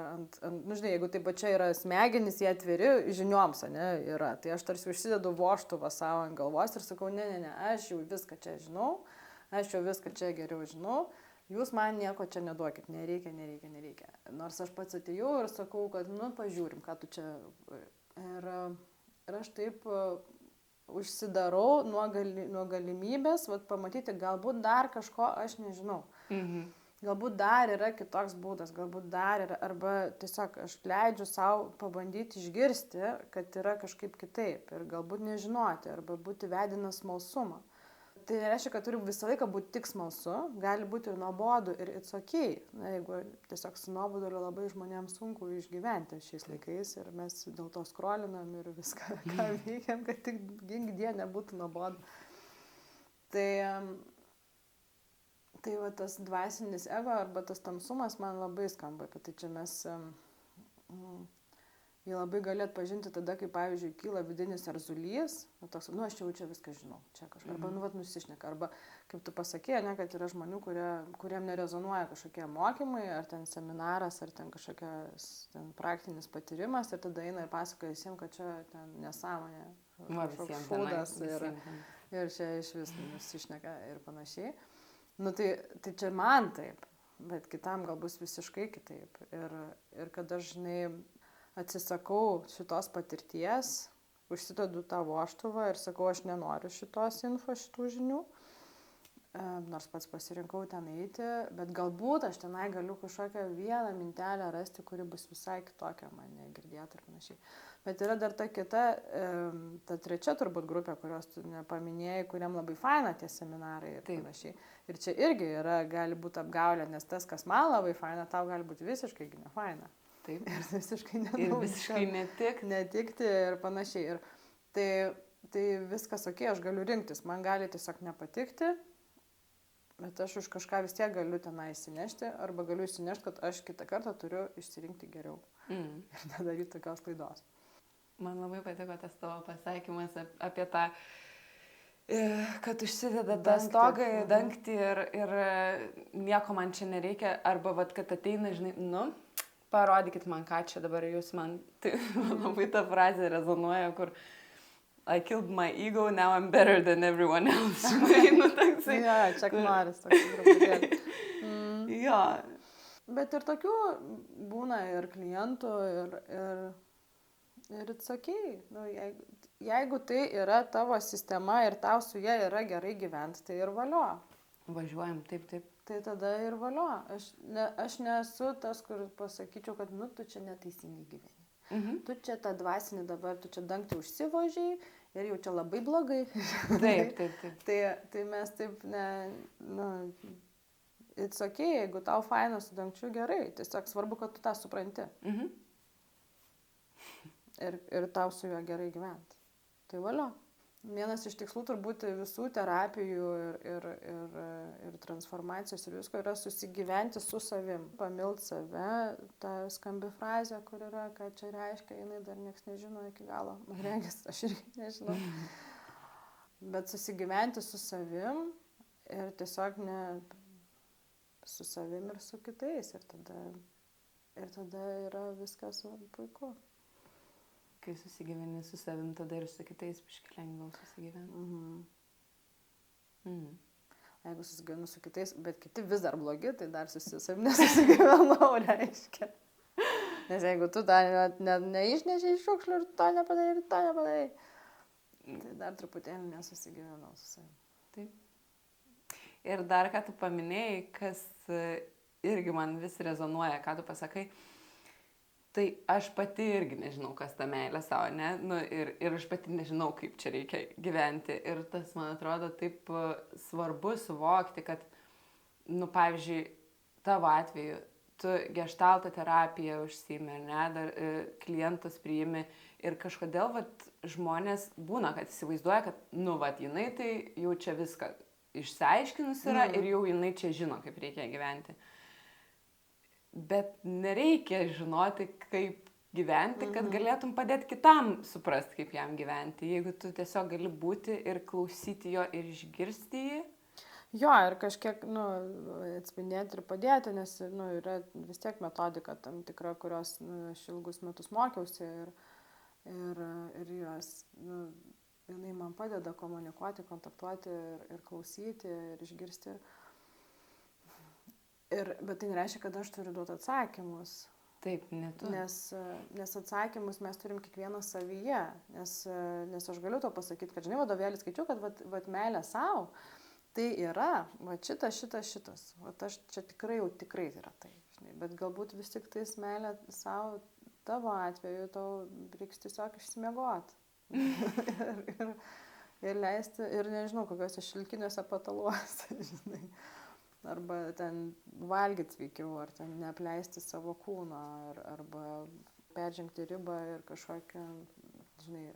nu žinai, jeigu taip pačia yra smegenys, jie atviri žinioms, ne, yra. Tai aš tarsi užsidedu voštuvą savo ant galvos ir sakau, ne, aš jau viską čia žinau, aš jau viską čia geriau žinau, jūs man nieko čia neduokit, nereikia. Nors aš pats atėjau ir sakau, kad, nu, pažiūrim, ką tu čia... Ir aš taip užsidarau nuo galimybės, pamatyti, galbūt dar kažko aš nežinau. Galbūt dar yra kitoks būdas, galbūt dar yra, arba tiesiog aš leidžiu savo pabandyti išgirsti, kad yra kažkaip kitaip ir galbūt nežinoti, arba būti vedinas smalsumą. Tai reiškia, kad turi visą laiką būti tik smalsu, gali būti ir nuobodu, ir it's okay. Na, jeigu tiesiog su nuoboduliu labai žmonėms sunku išgyventi šiais laikais ir mes dėl to skrolinam ir viską, ką veikiam, kad tik gink die nebūtų nuobodu. Tai va tas dvasinis ego arba tas tamsumas man labai skamba, kad tai čia mes jį labai gali atpažinti tada, kai, pavyzdžiui, kyla vidinis erzulys, toks, nu, aš jau čia viską žinau, čia kažką, arba, nu, nusišneka, arba, kaip tu pasakė, ne, kad yra žmonių, kuriem nerezonuoja kažkokie mokymai, ar ten seminaras, ar ten kažkokias ten praktinis patyrimas, ir tada eina ir pasakoja visiems, kad čia ten nesąmonė, kažkoks šūdas, ir čia iš vis nusišneka ir panašiai. Nu, tai čia man taip, bet kitam gal bus visiškai kitaip. Ir kad aš, žinai, atsisakau šitos patirties, užsidedu tą voštuvą ir sakau, aš nenoriu šitos info, šitų žinių, nors pats pasirinkau ten eiti, bet galbūt aš tenai galiu kažkokią vieną mintelę rasti, kuri bus visai kitokia, mane girdėti ir panašiai. Bet yra dar ta kita, ta trečia turbūt grupė, kurios tu nepaminėjai, kuriam labai faina tie seminarai ir panašiai. Ir čia irgi yra, gali būti apgaulė, nes tas, kas man labai faina, tau gali būti visiškai nefaina. Taip. Ir visiškai netikti ir panašiai. Ir tai viskas okei, aš galiu rinktis, man gali tiesiog nepatikti, bet aš už kažką vis tiek galiu tenai įsinešti, arba galiu įsinešti, kad aš kitą kartą turiu išsirinkti geriau ir nedaryti tokios klaidos. Man labai patiko tas tavo pasakymas apie tą, kad užsideda tą stogą į dangtį ir nieko man čia nereikia, arba kad ateina, žinai, nu, parodykit man, ką čia dabar jūs man. Tai labai ta frazė rezonuoja, kur I killed my ego, now I'm better than everyone else. Nu, toksai. Ja, čia Norris toks truputėlį. Jo. Bet ir tokių būna ir klientų, ir it's okay. Nu, jeigu tai yra tavo sistema ir tau su ja yra gerai gyventi, tai ir valio. Važiuojam, taip. Tai tada ir valio. Aš nesu tas, kur pasakyčiau, kad nu, tu čia neteisingai gyveni. Tu čia tą dvasinį dabar, tu čia dangtį užsivožiai ir jau čia labai blogai. Taip. Tai mes taip, it's okay, jeigu tau faina su dangčiu, gerai. Tiesiog svarbu, kad tu tą supranti. Ir tau su juo gerai gyventi. Tai valio. Vienas iš tikslų turbūt visų terapijų ir transformacijos ir visko yra susigyventi su savim. Pamilt save, ta skambi frazė, kur yra, ką čia reiškia, jinai dar nieks nežino iki galo. Man regis, aš irgi nežinau. Bet susigyventi su savim ir tiesiog su savim ir su kitais. Ir tada yra viskas puiku. Kai susigyveni su savim, tada ir su kitais biškai lengviau susigyventi. jeigu susigyvenu su kitais, bet kiti vis dar blogi, tai dar savim nesusigyvenau, reiškia. Nes jeigu tu dar neišnešiai šiukšlių ir to nepadarai, tai dar truputėlį nesusigyvenau su savim. Taip. Ir dar ką tu paminėjai, kas irgi man vis rezonuoja, ką tu pasakai, tai aš pati irgi nežinau, kas ta meilė savo, ne? Nu, ir aš pati nežinau, kaip čia reikia gyventi. Ir tas, man atrodo, taip svarbu suvokti, kad, nu, pavyzdžiui, tavo atveju, tu geštalto terapiją užsiimi, ne, dar klientus priimi ir kažkodėl, vat, žmonės būna, kad įsivaizduoja, kad, nu, vat, jinai tai jau čia viską išsiaiškinus yra ir jau jinai čia žino, kaip reikia gyventi. Bet nereikia žinoti, kaip gyventi, kad galėtum padėti kitam suprasti, kaip jam gyventi. Jeigu tu tiesiog gali būti ir klausyti jo ir išgirsti jį. Jo, ir kažkiek, nu, atspindėti ir padėti, nes, nu, yra vis tiek metodika tam tikra, kurios, nu, aš ilgus metus mokiausi ir jos, nu, jinai man padeda komunikuoti, kontaktuoti ir klausyti ir išgirsti. Bet tai nereiškia, kad aš turiu duoti atsakymus. Taip, ne tu. Nes atsakymus mes turim kiekvienas savyje. Nes aš galiu to pasakyti, kad, žinai, vadovėlį skaičiu, kad vat meilė savo, tai yra, va šitas. Vat aš čia tikrai yra tai. Žinai, bet galbūt vis tik tais meilė savo, tavo atveju, tau reiks tiesiog išsimiegoti. ir leisti, ir nežinau, kokiuose šilkiniuose pataluose, žinai. Arba ten valgyti sveikiau, ar ten neapleisti savo kūno, arba peržengti ribą ir kažkokią, žinai,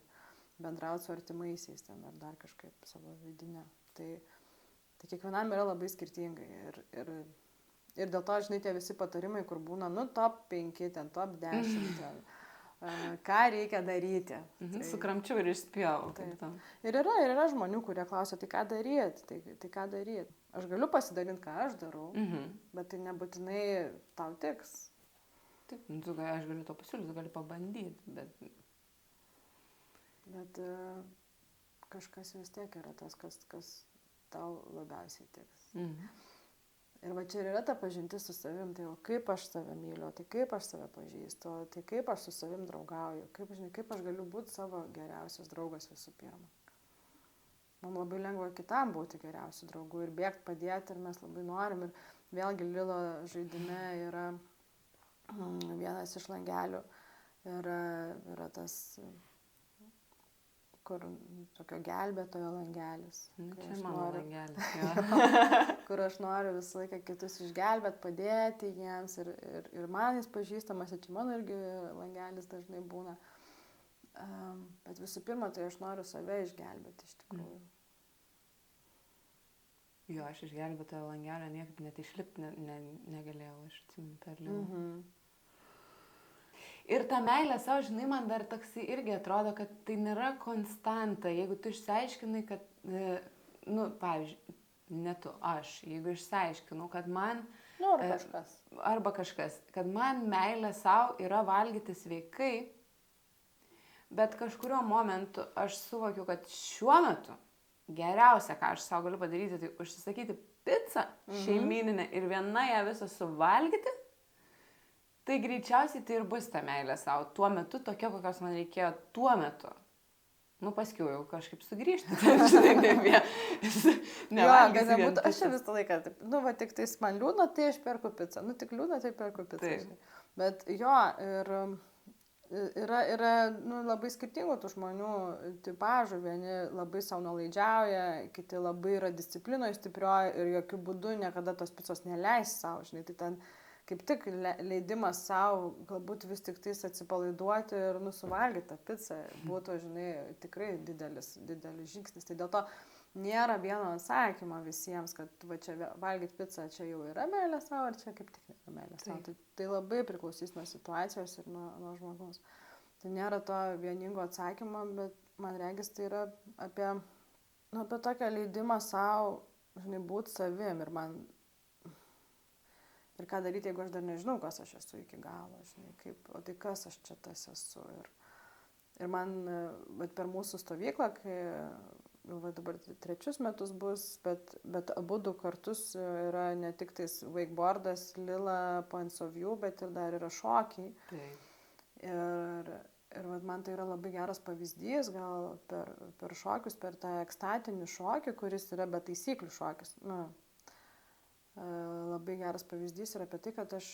bendrauti su artimaisiais ten, ar dar kažkaip savo vidinę. Tai kiekvienam yra labai skirtingai. Ir dėl to, žinai, tie visi patarimai, kur būna, nu, top 5, ten, top 10, ten. Ką reikia daryti. Sukramčiau ir išspjau. Ir yra žmonių, kurie klausia, tai ką daryti, tai ką daryti. Aš galiu pasidalinti, ką aš darau, bet tai nebūtinai tau tiks. Taip, aš galiu to pasiūlyti, galiu pabandyti, bet kažkas vis tiek yra tas, kas tau labiausiai tiks. Ir va čia yra ta pažintis su savim, tai o kaip aš save myliu, tai kaip aš save pažįstu, tai kaip aš su savim draugauju, kaip aš galiu būti savo geriausias draugas visų pirma. Man labai lengva kitam būti geriausiu draugu ir bėgti padėti ir mes labai norim. Ir vėlgi Lilo žaidime yra vienas iš langelių, yra tas, kur tokio gelbėtojo langelis. Čia mano langelis. Kur aš noriu visą laiką kitus išgelbėti, padėti jiems ir man jis pažįstamas, ir čia mano irgi langelis dažnai būna. Bet visų pirma, tai aš noriu save išgelbėti iš tikrųjų. Jo, aš išgelbėtojo langelio niekaip net išlipti negalėjau, aš atsimenu per Lilo. Ir ta meilė savo, žinai, man dar toksai irgi atrodo, kad tai nėra konstanta. Jeigu tu išsiaiškinai, kad, nu, pavyzdžiui, ne tu, aš, jeigu išsiaiškinau, kad man... Nu, arba kažkas. Arba kažkas, kad man meilė savo yra valgyti sveikai, bet kažkurio momentu aš suvokiu, kad šiuo metu geriausia, ką aš savo galiu padaryti, tai užsisakyti pizzą šeimyninę ir vieną ją visą suvalgyti. Tai greičiausiai tai ir bus ta meilė savo. Tuo metu tokia, kokios man reikėjo tuo metu. Nu, paskiau jau kažkaip sugrįžti. Jo, kad nebūtų, aš čia visą laiką, nu, va, tik tais man liūdna, tai aš perku pizzą. Nu, tik liūdna, tai perku pizzą. Bet jo, ir yra nu, labai skirtingų tų žmonių tipažų. Vieni labai savo nuolaidžiauja, kiti labai yra disciplinoje stiprioji ir jokių būdų niekada tos pizzos neleis savo, žinai, tai ten kaip tik leidimas savo galbūt vis tik tais atsipalaiduoti ir suvalgyti tą pizzą būtų, žinai, tikrai didelis žingsnis. Tai dėl to nėra vieno atsakymo visiems, kad va čia valgyti pizzą čia jau yra meilė savo, ar čia kaip tik nėra meilė savo. Tai labai priklausys nuo situacijos ir nuo žmogaus. Tai nėra to vieningo atsakymo, bet man regis tai yra apie tokią leidimą savo, žinai, būti savim ir ką daryti, jeigu aš dar nežinau, kas aš esu iki galo, žinai, o tai kas aš čia tas esu. Ir man, bet per mūsų stovyklą, kai va dabar 3 metus bus, bet abu 2 kartus yra ne tik tais wakeboardas, Lila Points of View, bet ir dar yra šokiai. Taip. Ir vat, man tai yra labai geras pavyzdys, gal per šokius, per tą ekstatinį šokį, kuris yra be taisyklių šokis. Nu, labai geras pavyzdys yra apie tai, kad aš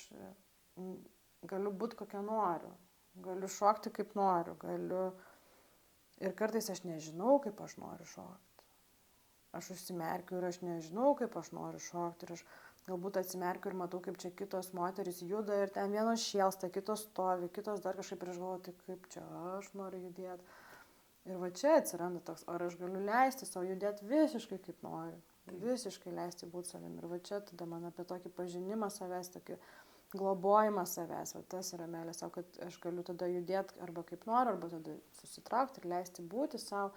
galiu būti kokia noriu, galiu šokti kaip noriu, ir kartais aš nežinau, kaip aš noriu šokti. Aš užsimerkiu ir aš nežinau, kaip aš noriu šokti. Ir aš galbūt atsimerkiu ir matau, kaip čia kitos moterys juda ir ten vienos šėlsta, kitos stovi, kitos dar kažkaip ir aš galvoju, tai kaip čia aš noriu judėti. Ir va čia atsiranda toks, ar aš galiu leisti savo judėti visiškai kaip noriu. Visiškai leisti būti savim. Ir va čia tada man apie tokį pažinimą savęs, tokį globojimą savęs, va tas yra meilė savo, kad aš galiu tada judėti arba kaip noriu, arba tada susitraukti ir leisti būti savo,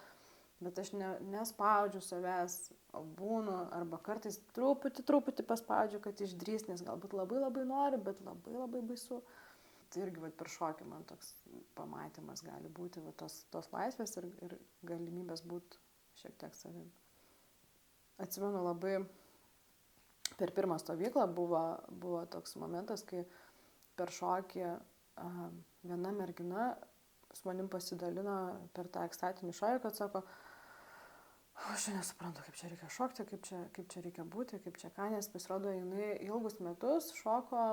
bet aš nespaudžiu savęs, o būnu, arba kartais truputį paspaudžiu, kad išdrįs, nes galbūt labai noriu, bet labai baisu. Tai irgi va, per šokį man toks pamatymas gali būti, va, tos laisvės ir galimybės būti šiek tiek savim. Atsimenu labai, per pirmą stovyklą buvo toks momentas, kai per šokį viena mergina su manim pasidalino per tą ekstatinį šokį, kad sako, aš nesuprantu, kaip čia reikia šokti, kaip čia reikia būti, kaip čia ką, nes pasirodo, jinai ilgus metus šoko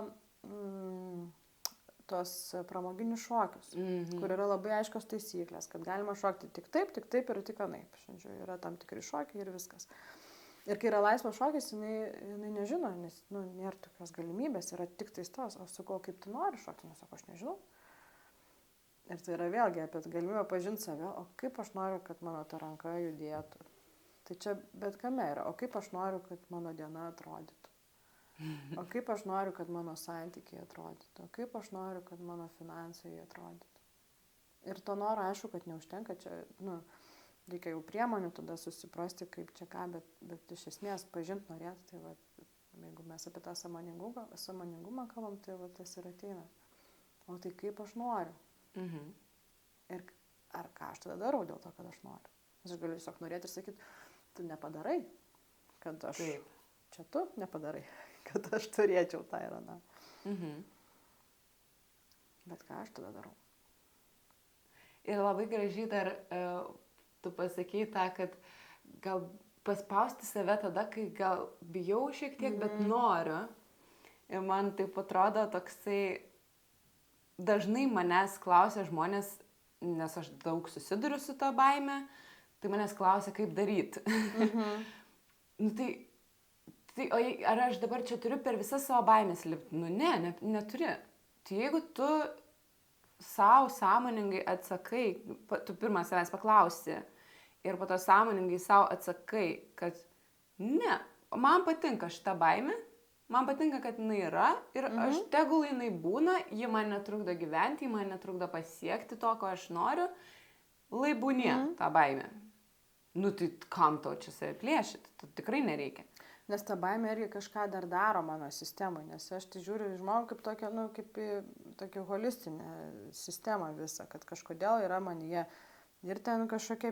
tos pramoginius šokius, kur yra labai aiškios taisyklės, kad galima šokti tik taip ir tik anaip. Šiandien yra tam tikri šokiai ir viskas. Ir kai yra laisvas šokis, jinai nežino, nes nėra tokios galimybės, yra tik tais tos. Aš sakau, kaip tu nori šokti, nes sako, aš nežinau. Ir tai yra vėlgi apie galimybę pažinti save, o kaip aš noriu, kad mano ta ranka judėtų. Tai čia bet kame yra, o kaip aš noriu, kad mano diena atrodytų. O kaip aš noriu, kad mano santykiai atrodytų. O kaip aš noriu, kad mano finansai atrodytų. Ir to noro, aišku, kad neužtenka čia, reikia jau priemonių tada susiprasti, kaip čia ką, bet iš esmės pažinti norėtų, tai va, jeigu mes apie tą sąmoningumą kalbam, tai va, tas ir ateina. O tai kaip aš noriu? Ir ar ką aš tada darau dėl to, kad aš noriu? Nes aš galiu tiesiog norėti ir sakyti, tu nepadarai, kad aš, čia tu nepadarai, kad aš turėčiau tą ir aną. Bet ką aš tada darau? Ir labai gražiai dar tu pasakei tą, kad gal paspausti save tada, kai gal bijau šiek tiek, bet noriu. Ir man taip atrodo toksai, dažnai manęs klausia žmonės, nes aš daug susiduriu su tą baimę, tai manęs klausia, kaip daryti. Tai ar aš dabar čia turiu per visas savo baimės lipti? Neturi. Tai jeigu tu sau sąmoningai atsakai, tu pirmą savęs paklausi ir po to sąmoningai sau atsakai, kad ne, man patinka šita baimė, man patinka, kad jinai yra ir aš tegul jinai būna, ji man netrukdo gyventi, ji man netrukdo pasiekti to, ko aš noriu, laibūnie tą baimę. Tai kam tau čia save plėšyti, to tikrai nereikia. Nes ta baimė irgi kažką dar daro mano sistemai, nes aš tai žiūriu į žmogų kaip tokią, kaip į tokią holistinę sistemą visą, kad kažkodėl yra manyje ir ten kažkokia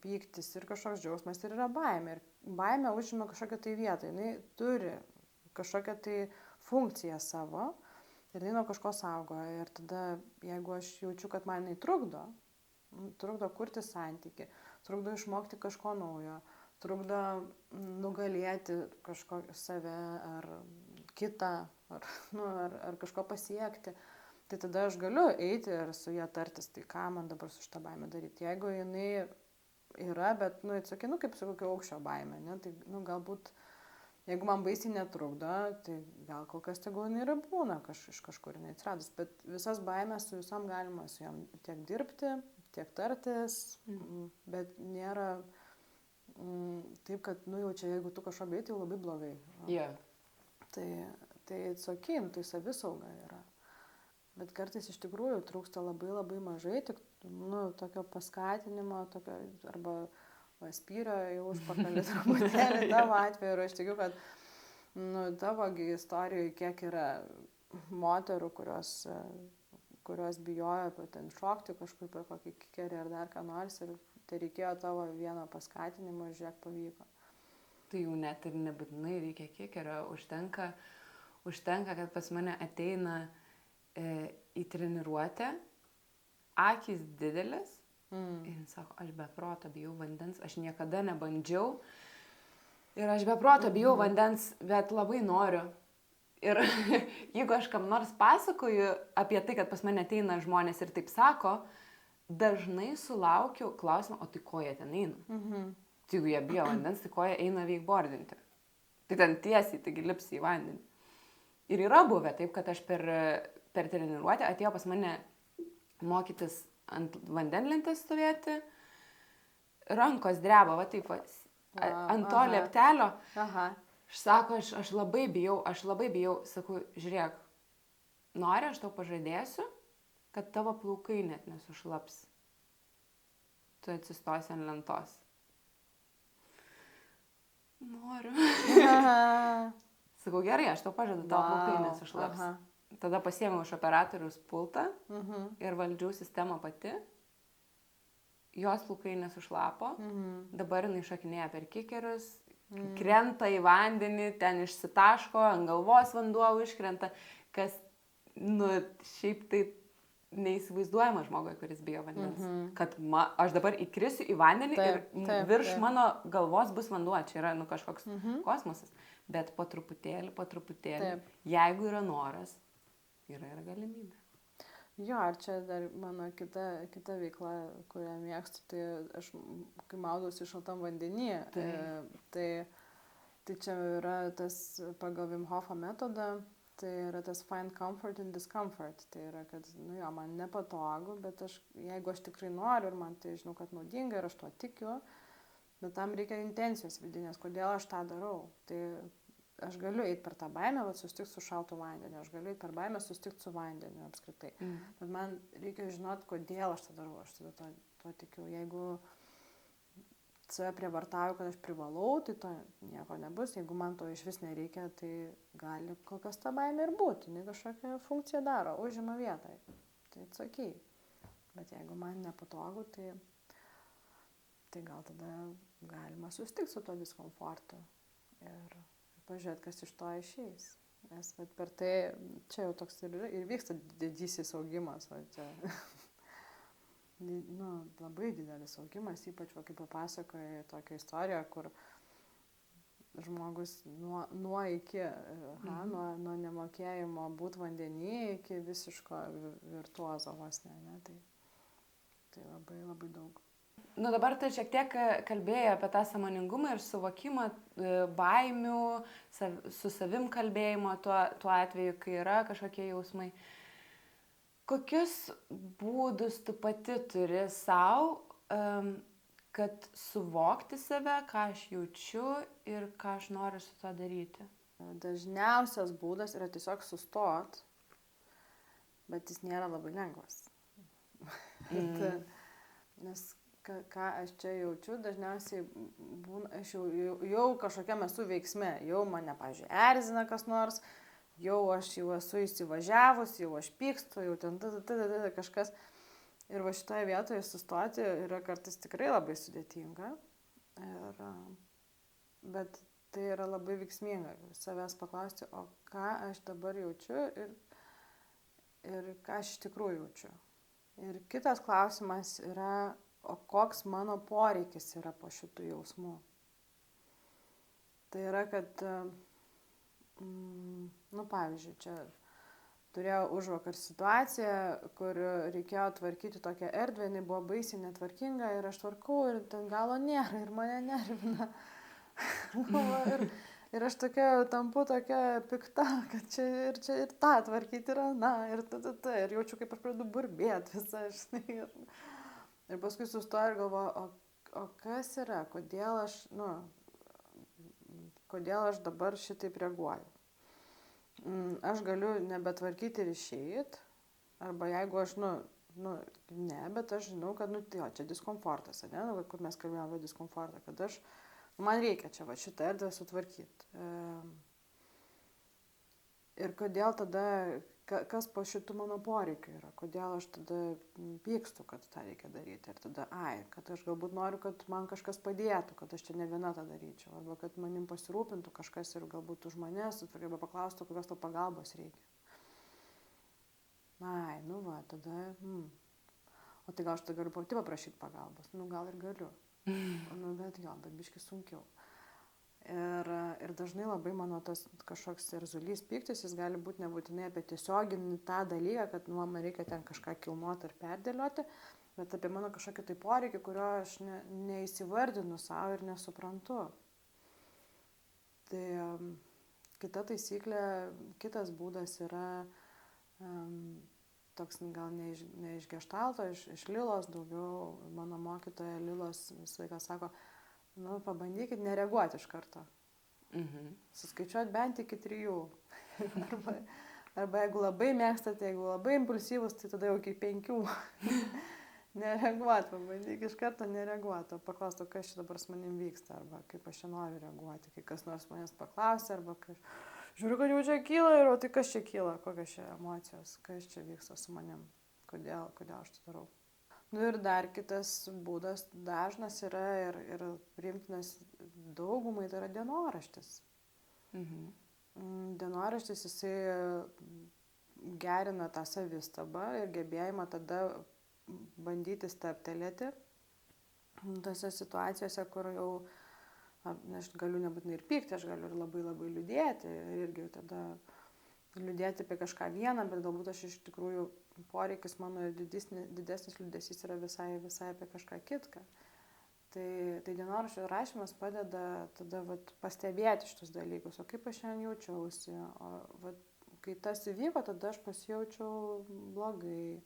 pyktis, ir kažkoks džiaugsmas, ir yra baimė. Ir baimė užima kažkokią tai vietą, jinai turi kažkokią tai funkciją savo ir jinai nuo kažko saugoja. Ir tada, jeigu aš jaučiu, kad man jinai trukdo kurti santykį, trukdo išmokti kažko naujo, trukdo nugalėti kažkokį save ar kitą, ar kažko pasiekti, tai tada aš galiu eiti ir su ją tartis, tai ką man dabar su šitą baimę daryti. Jeigu jinai yra, bet, kaip su kokio aukščio baimė, ne, tai, galbūt, jeigu man baisiai netrukdo, tai gal kol kas tegul jinai ir būna iš kažkur jinai atsiradus, bet visas baimės su visom galima su jom tiek dirbti, tiek tartis, bet nėra taip, kad, jau čia, jeigu tu kažko bijai, tai jau labai blogai. Tai atsakyim, tai savisauga yra. Bet kartais iš tikrųjų trūksta labai mažai, tik, tokio paskatinimo, arba spyrio į užpakalį truputėlį tavo atveju. Ir aš tikiu, kad, tavogi istorijoje kiek yra moterų, kurios bijojo ten šokti kažkur per kokį kikerį ar dar ką nors ir Tai reikėjo tavo vieno paskatinimo ir žiūrėk pavyko. Tai jau net ir nebūtinai reikia kikerio, užtenka, kad pas mane ateina į treniruotę, akys didelis ir jis sako, aš be proto bijau vandens, aš niekada nebandžiau ir aš be proto bijau vandens, bet labai noriu. Ir jeigu aš kam nors pasakoju apie tai, kad pas mane ateina žmonės ir taip sako, dažnai sulaukiu klausimą, o tai ko jie ten eina? Tai jeigu jie bijo vandens, tai ko jie eina veikbordinti? Tai ten tiesiai, taigi lipsi į vandenį. Ir yra buvę taip, kad aš per treniruotę atėjo pas mane mokytis ant vandenlentės stovėti, rankos dreba, va taip, ant to lieptelio. Aš sako, aš labai bijau, sakau, žiūrėk, nori, aš tau pažadėsiu, kad tavo plaukai net nesušlaps. Tu atsistosi ant lentos. Noriu. Sakau, gerai, aš tau pažadu, tavo plaukai nesušlaps. Tada pasiėmiau iš operatoriaus pultą ir valdžiau sistemą pati. Jos plaukai nesušlapo. Dabar jinai šokinėja per kikerius, krenta į vandenį, ten išsitaško, ant galvos vanduo iškrenta, kas, šiaip tai neįsivaizduojama žmogui, kuris bijo vandens. Kad aš dabar įkrisiu į vandenį ir virš mano galvos bus vanduo, čia yra kažkoks kosmosas. Bet po truputėlį, jeigu yra noras, yra ir galimybė. Jo, ir čia dar mano kita veikla, kurią mėgstu, tai aš, kai maudausi šaltam vandenį, tai čia yra tas pagal Wim Hofo metodą, tai yra tas find comfort in discomfort. Tai yra, kad, man nepatogu, bet jeigu aš tikrai noriu ir man tai žinau, kad naudinga ir aš tuo tikiu, bet tam reikia intencijos vidinės, kodėl aš tą darau. Tai aš galiu eiti per tą baimę, susitikti su šaltu vandeniu, aš galiu eiti per baimę, susitikti su vandeniu apskritai. Bet man reikia žinoti, kodėl aš tą darau, aš tada to tikiu. Jeigu save prievartauju, kad aš privalau, tai to nieko nebus. Jeigu man to iš vis nereikia, tai gali kol kas ta baimė ir būti. Jis kažkokią funkciją daro, užima vietą. Tai atsakai. Bet jeigu man nepatogu, tai gal tada galima susitikti su to diskomfortu. Ir pažiūrėti, kas iš to išeis. Nes per tai čia jau toks ir vyksta didysis augimas. Labai didelis augimas, ypač kaip papasakoja tokią istoriją, kur žmogus nuo iki, nuo nemokėjimo būt vandenį iki visiško virtuozo vos ne. Tai labai, labai daug. Dabar tai šiek tiek kalbėjai apie tą sąmoningumą ir suvokimą baimių, su savim kalbėjimo tuo atveju, kai yra kažkokie jausmai. Kokius būdus tu pati turi savo, kad suvokti save, ką aš jaučiu ir ką aš noriu su to daryti? Dažniausias būdas yra tiesiog sustot, bet jis nėra labai lengvas. Nes ką aš čia jaučiu, dažniausiai aš jau kažkokiam esu veiksme, jau mane, pavyzdžiui, erzina kas nors, jau aš jau esu įsivažiavus, jau aš pykstu, jau ten kažkas. Ir va šitoje vietoje sustoti yra kartais tikrai labai sudėtinga, bet tai yra labai veiksminga, savęs paklausti, o ką aš dabar jaučiu ir ką aš iš tikrųjų jaučiu. Ir kitas klausimas yra, o koks mano poreikis yra po šitų jausmų. Tai yra, kad, pavyzdžiui, čia turėjau užvakar situaciją, kur reikėjo tvarkyti tokią erdvę, jinai buvo baisiai netvarkinga ir aš tvarkau ir ten galo nėra ir mane nervina. Ir aš tampu tokia pikta, kad čia ir tą tvarkyti yra, ir jaučiu, kaip aš pradedu burbėti visą, žinai. Ir paskui sustoju ir galvoju, o kas yra, kodėl aš dabar šitaip reaguoju. Aš galiu nebetvarkyti ir išeit, arba jeigu aš, ne, bet aš žinau, kad, čia diskomfortas, ne, kur mes kalbėjome apie diskomfortą, kad man reikia čia šitą erdvę sutvarkyti. Ir kodėl tada kas po šitų mano poreikių yra, kodėl aš tada pykstu, kad tą reikia daryti. Ir tada, kad aš galbūt noriu, kad man kažkas padėtų, kad aš čia ne viena tą daryčiau, arba kad manim pasirūpintų kažkas ir galbūt už manęs, arba paklaustų, kokios to pagalbos reikia. Tada, o tai gal aš tada galiu pati paprašyti pagalbos, gal ir galiu, bet biškai sunkiau. Ir dažnai labai mano tas kažkoks erzulys, pyktis, jis gali būti nebūtinai apie tiesioginį tą dalyką, kad man reikia ten kažką kilnuoti ar perdėlioti, bet apie mano kažkokį tai poreikį, kurio aš neįsivardinu savo ir nesuprantu. Tai kita taisyklė, kitas būdas yra toks gal ne iš Geštalto, iš Lilos, daugiau mano mokytoja Lilos visą laiką sako, pabandykit nereaguoti iš karto. Suskaičiuoti bent iki 3. arba jeigu labai mėgstate, jeigu labai impulsyvus, tai tada jau iki 5. Nereaguoti, pabandykit iš karto nereaguoti. Paklausti, kas čia dabar su manim vyksta, arba kaip aš čia noriu reaguoti, kai kas nors manęs paklausia, arba žiūriu, kad jau čia kyla ir o tai kas čia kyla, kokios čia emocijos, kas čia vyksta su manim, kodėl aš tai darau. Ir dar kitas būdas dažnas yra ir priimtinas daugumai, tai yra dienoraštis. Dienoraštis, jisai gerina tą savistabą ir gebėjimą tada bandyti stabtelėti tose situacijose, kur jau aš galiu nebūtinai ir pykti, aš galiu ir labai labai liūdėti ir irgi tada liūdėti apie kažką vieną, bet galbūt aš iš tikrųjų poreikis mano didesnis liūdesys yra visai apie kažką kitką. Tai dienoraščio rašymas padeda tada pastebėti šitus dalykus, o kaip aš šiandien jaučiausi, o kai tas įvyko, tada aš pasijaučiau blogai,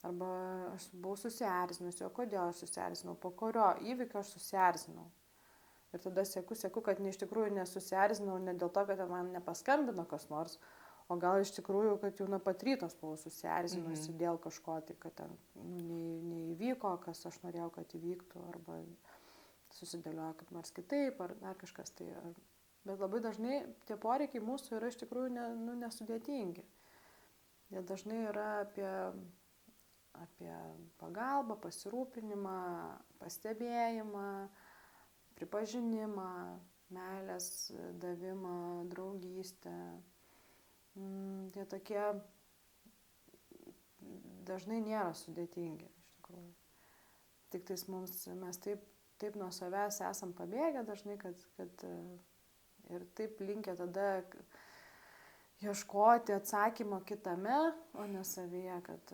arba aš buvau susierzinusi, o kodėl aš susierzinau, po kurio įvykio aš susierzinau. Ir tada seku, kad iš tikrųjų nesusierzinau ne dėl to, kad man nepaskambino kas nors, o gal iš tikrųjų, kad jau nuo pat rytos buvau susierzinusi dėl kažko, tai kad ten neįvyko, kas aš norėjau, kad įvyktų, arba susidėliojo kaip nors kitaip, ar dar kažkas tai. Bet labai dažnai tie poreikiai mūsų yra iš tikrųjų nesudėtingi. Jie dažnai yra apie pagalbą, pasirūpinimą, pastebėjimą, pripažinimą, meilės davimą, draugystę. Tie tokie dažnai nėra sudėtingi, iš tikrųjų. Tik tais mes taip nuo savęs esam pabėgę dažnai, kad ir taip linkę tada ieškoti atsakymo kitame, o ne savyje, kad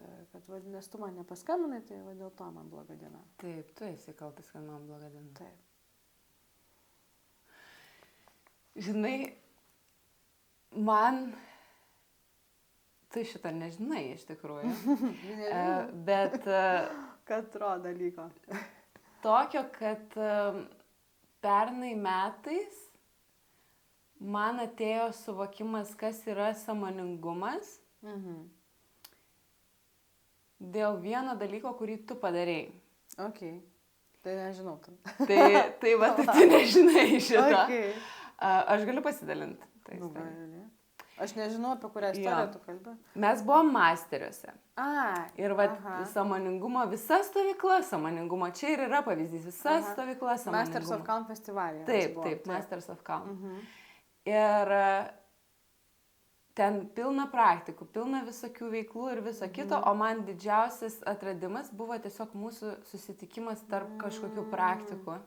nes tu man nepaskambinai, tai dėl to man bloga diena. Taip, tu esi kaltas, kad man bloga diena. Taip. Žinai, man... Tu šitą nežinai iš tikrųjų, bet... Kad atrodo dalyko. Tokio, kad pernai metais man atėjo suvokimas, kas yra sąmoningumas dėl vieno dalyko, kurį tu padarėjai. Ok, tai nežinau. Tai va, tu nežinai šito. Okay. Aš galiu pasidalinti. Aš nežinau, apie kurią istoriją tu kalbi. Mes buvom masteriuose. Ir sąmoningumo visa stovykla, sąmoningumo čia ir yra pavyzdys, visa stovykla sąmoningumo. Masters of Calm festivalyje. Taip, Masters of Calm. Ir ten pilna praktikų, pilna visokių veiklų ir viso kito, o man didžiausias atradimas buvo tiesiog mūsų susitikimas tarp kažkokių praktikų.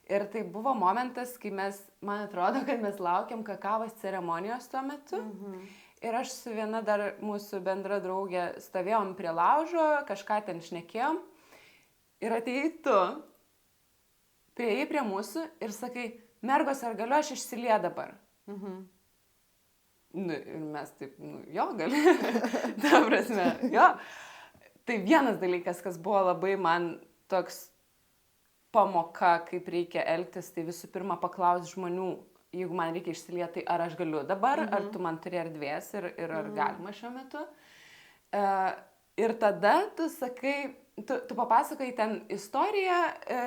Ir tai buvo momentas, kai man atrodo, kad mes laukiam kakavos ceremonijos tuo metu. Ir aš su viena dar mūsų bendra draugė stovėjom prie laužo, kažką ten šnekėjom. Ir atėjai tu, prieėjai prie mūsų ir sakai, mergos, ar galiu aš išsiliet dabar? Ir mes taip, jo, gali. Ta prasme, jo. Tai vienas dalykas, kas buvo labai man toks pamoka, kaip reikia elgtis, tai visų pirma paklausti žmonių, jeigu man reikia išsilieti, tai ar aš galiu dabar, ar tu man turi erdvės ir ar galima šiuo metu. Ir tada tu sakai, tu papasakai ten istoriją,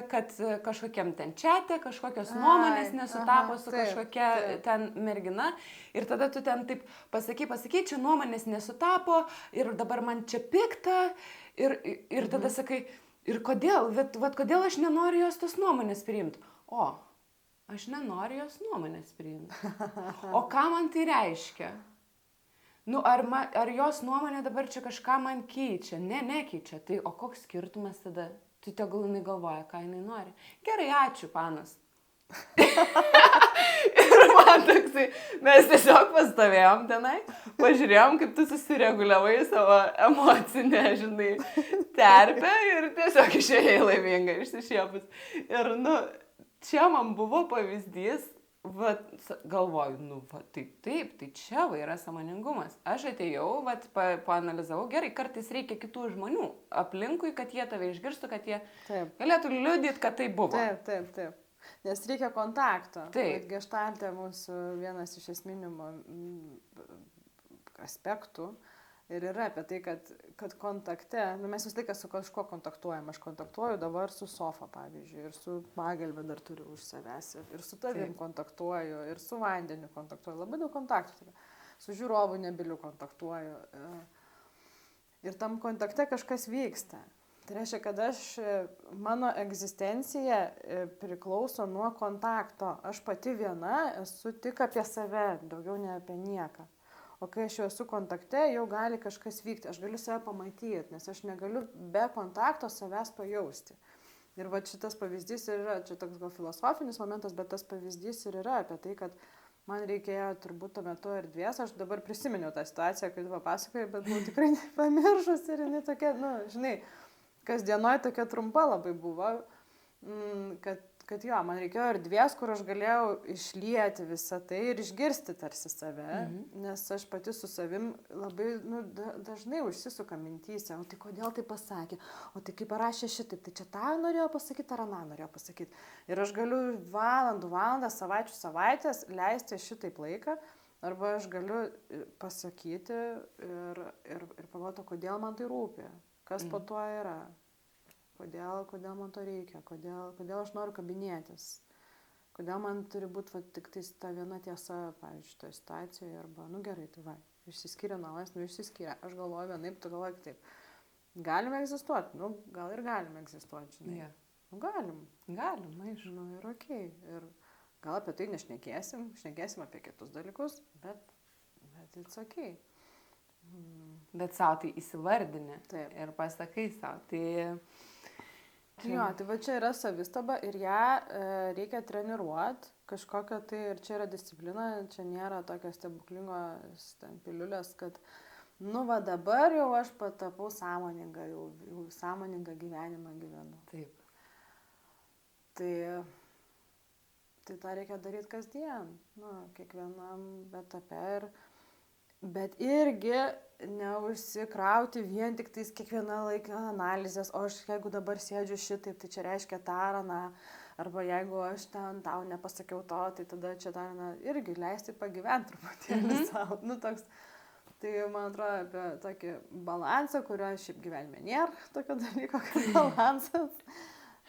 kad kažkokiam ten čiate, kažkokios nuomonės nesutapo su kažkokia ten mergina ir tada tu ten taip pasakai, čia nuomonės nesutapo ir dabar man čia pikta ir tada sakai, ir kodėl, vat kodėl aš nenoriu jos tos nuomonės priimti. O, aš nenoriu jos nuomonės priimti. O ką man tai reiškia? Nu, ar jos nuomonė dabar čia kažką man keičia? Ne, nekeičia. Tai o koks skirtumas tada? Tai tegul jinai galvoja, ką jinai nori. Gerai, ačiū, panas. Ir man toksai, mes tiesiog pastovėjom tenai, pažiūrėjom, kaip tu susireguliavai savo emocinę, žinai, terpę ir tiesiog išėjai laimingai, išsišiepus. Ir, nu, čia man buvo pavyzdys, va, galvoju, taip, tai čia va yra sąmoningumas. Aš atėjau, va, paanalizavau, gerai, kartais reikia kitų žmonių aplinkui, kad jie tave išgirstų, kad jie galėtų liudyti, kad tai buvo. Taip. Nes reikia kontakto. Taip. Geštalte mūsų vienas iš esminių aspektų ir yra apie tai, kad kontakte, mes vis laiką su kažkuo kontaktuojam. Aš kontaktuoju dabar su sofa, pavyzdžiui, ir su pagalbė dar turiu už savęs, ir su tavim kontaktuoju, ir su vandeniu kontaktuoju. Labai daug kontaktų turiu. Su žiūrovu nebiliu kontaktuoju. Ir tam kontakte kažkas vyksta. Tai reiškia, kad mano egzistencija priklauso nuo kontakto. Aš pati viena esu tik apie save, daugiau ne apie nieką. O kai aš jau esu kontakte, jau gali kažkas vykti. Aš galiu save pamatyti, nes aš negaliu be kontakto savęs pajausti. Ir va šitas pavyzdys ir yra, čia toks gal filosofinis momentas, bet tas pavyzdys ir yra apie tai, kad man reikėjo turbūt tuo metu erdvės. Aš dabar prisiminiau tą situaciją, kai tu papasakojai, bet buvau tikrai pamiršus ir jinai tokia, nu, žinai, kasdienoj tokia trumpa labai buvo, kad jo, man reikėjo erdvės, kur aš galėjau išlieti visą tai ir išgirsti tarsi save, nes aš pati su savim labai dažnai užsisuka mintyse, o tai kodėl tai pasakė, o tai kaip parašė šitaip, tai čia tą norėjo pasakyti ar aną norėjo pasakyti. Ir aš galiu valandą, savaitės leisti šitaip laiką, arba aš galiu pasakyti ir pagalvoti, kodėl man tai rūpi. Kas po to yra? Kodėl man to reikia? Kodėl aš noriu kabinėtis? Kodėl man turi būti tik ta viena tiesa, pavyzdžiui, toje situacijoje? Arba, nu gerai, tai va, išsiskyrė nuolas, išsiskyrė. Aš galvoju vienaip, tu galvoji kitaip. Galime egzistuoti? Nu, gal ir galime egzistuoti, žinai. Yeah. Nu, galim, aišku. Nu, ir okei. Ir gal apie tai šnekėsim apie kitus dalykus, bet it's okei. Bet savo tai įsivardini. Taip. Ir pasakai savo. Jo, tai va čia yra savistaba ir ją reikia treniruoti kažkokią tai, ir čia yra disciplina, čia nėra tokios stebuklingos piliulės, kad nu va dabar jau aš patapau sąmoningą, jau sąmoningą gyvenimą gyvenu. Taip. Tai tą reikia daryti kasdien, kiekvienam etape bet irgi neužsikrauti vien tik tais kiekvieną laiką analizės, o aš jeigu dabar sėdžiu šitaip, tai čia reiškia tą ar aną, arba jeigu aš ten tau nepasakiau to, tai tada čia tą aną, irgi leisti pagyventi truputėlį savo. Nu, toks, tai man atrodo apie tokį balansą, kurio šiaip gyvenime nėra, tokio dalyko kaip balansas,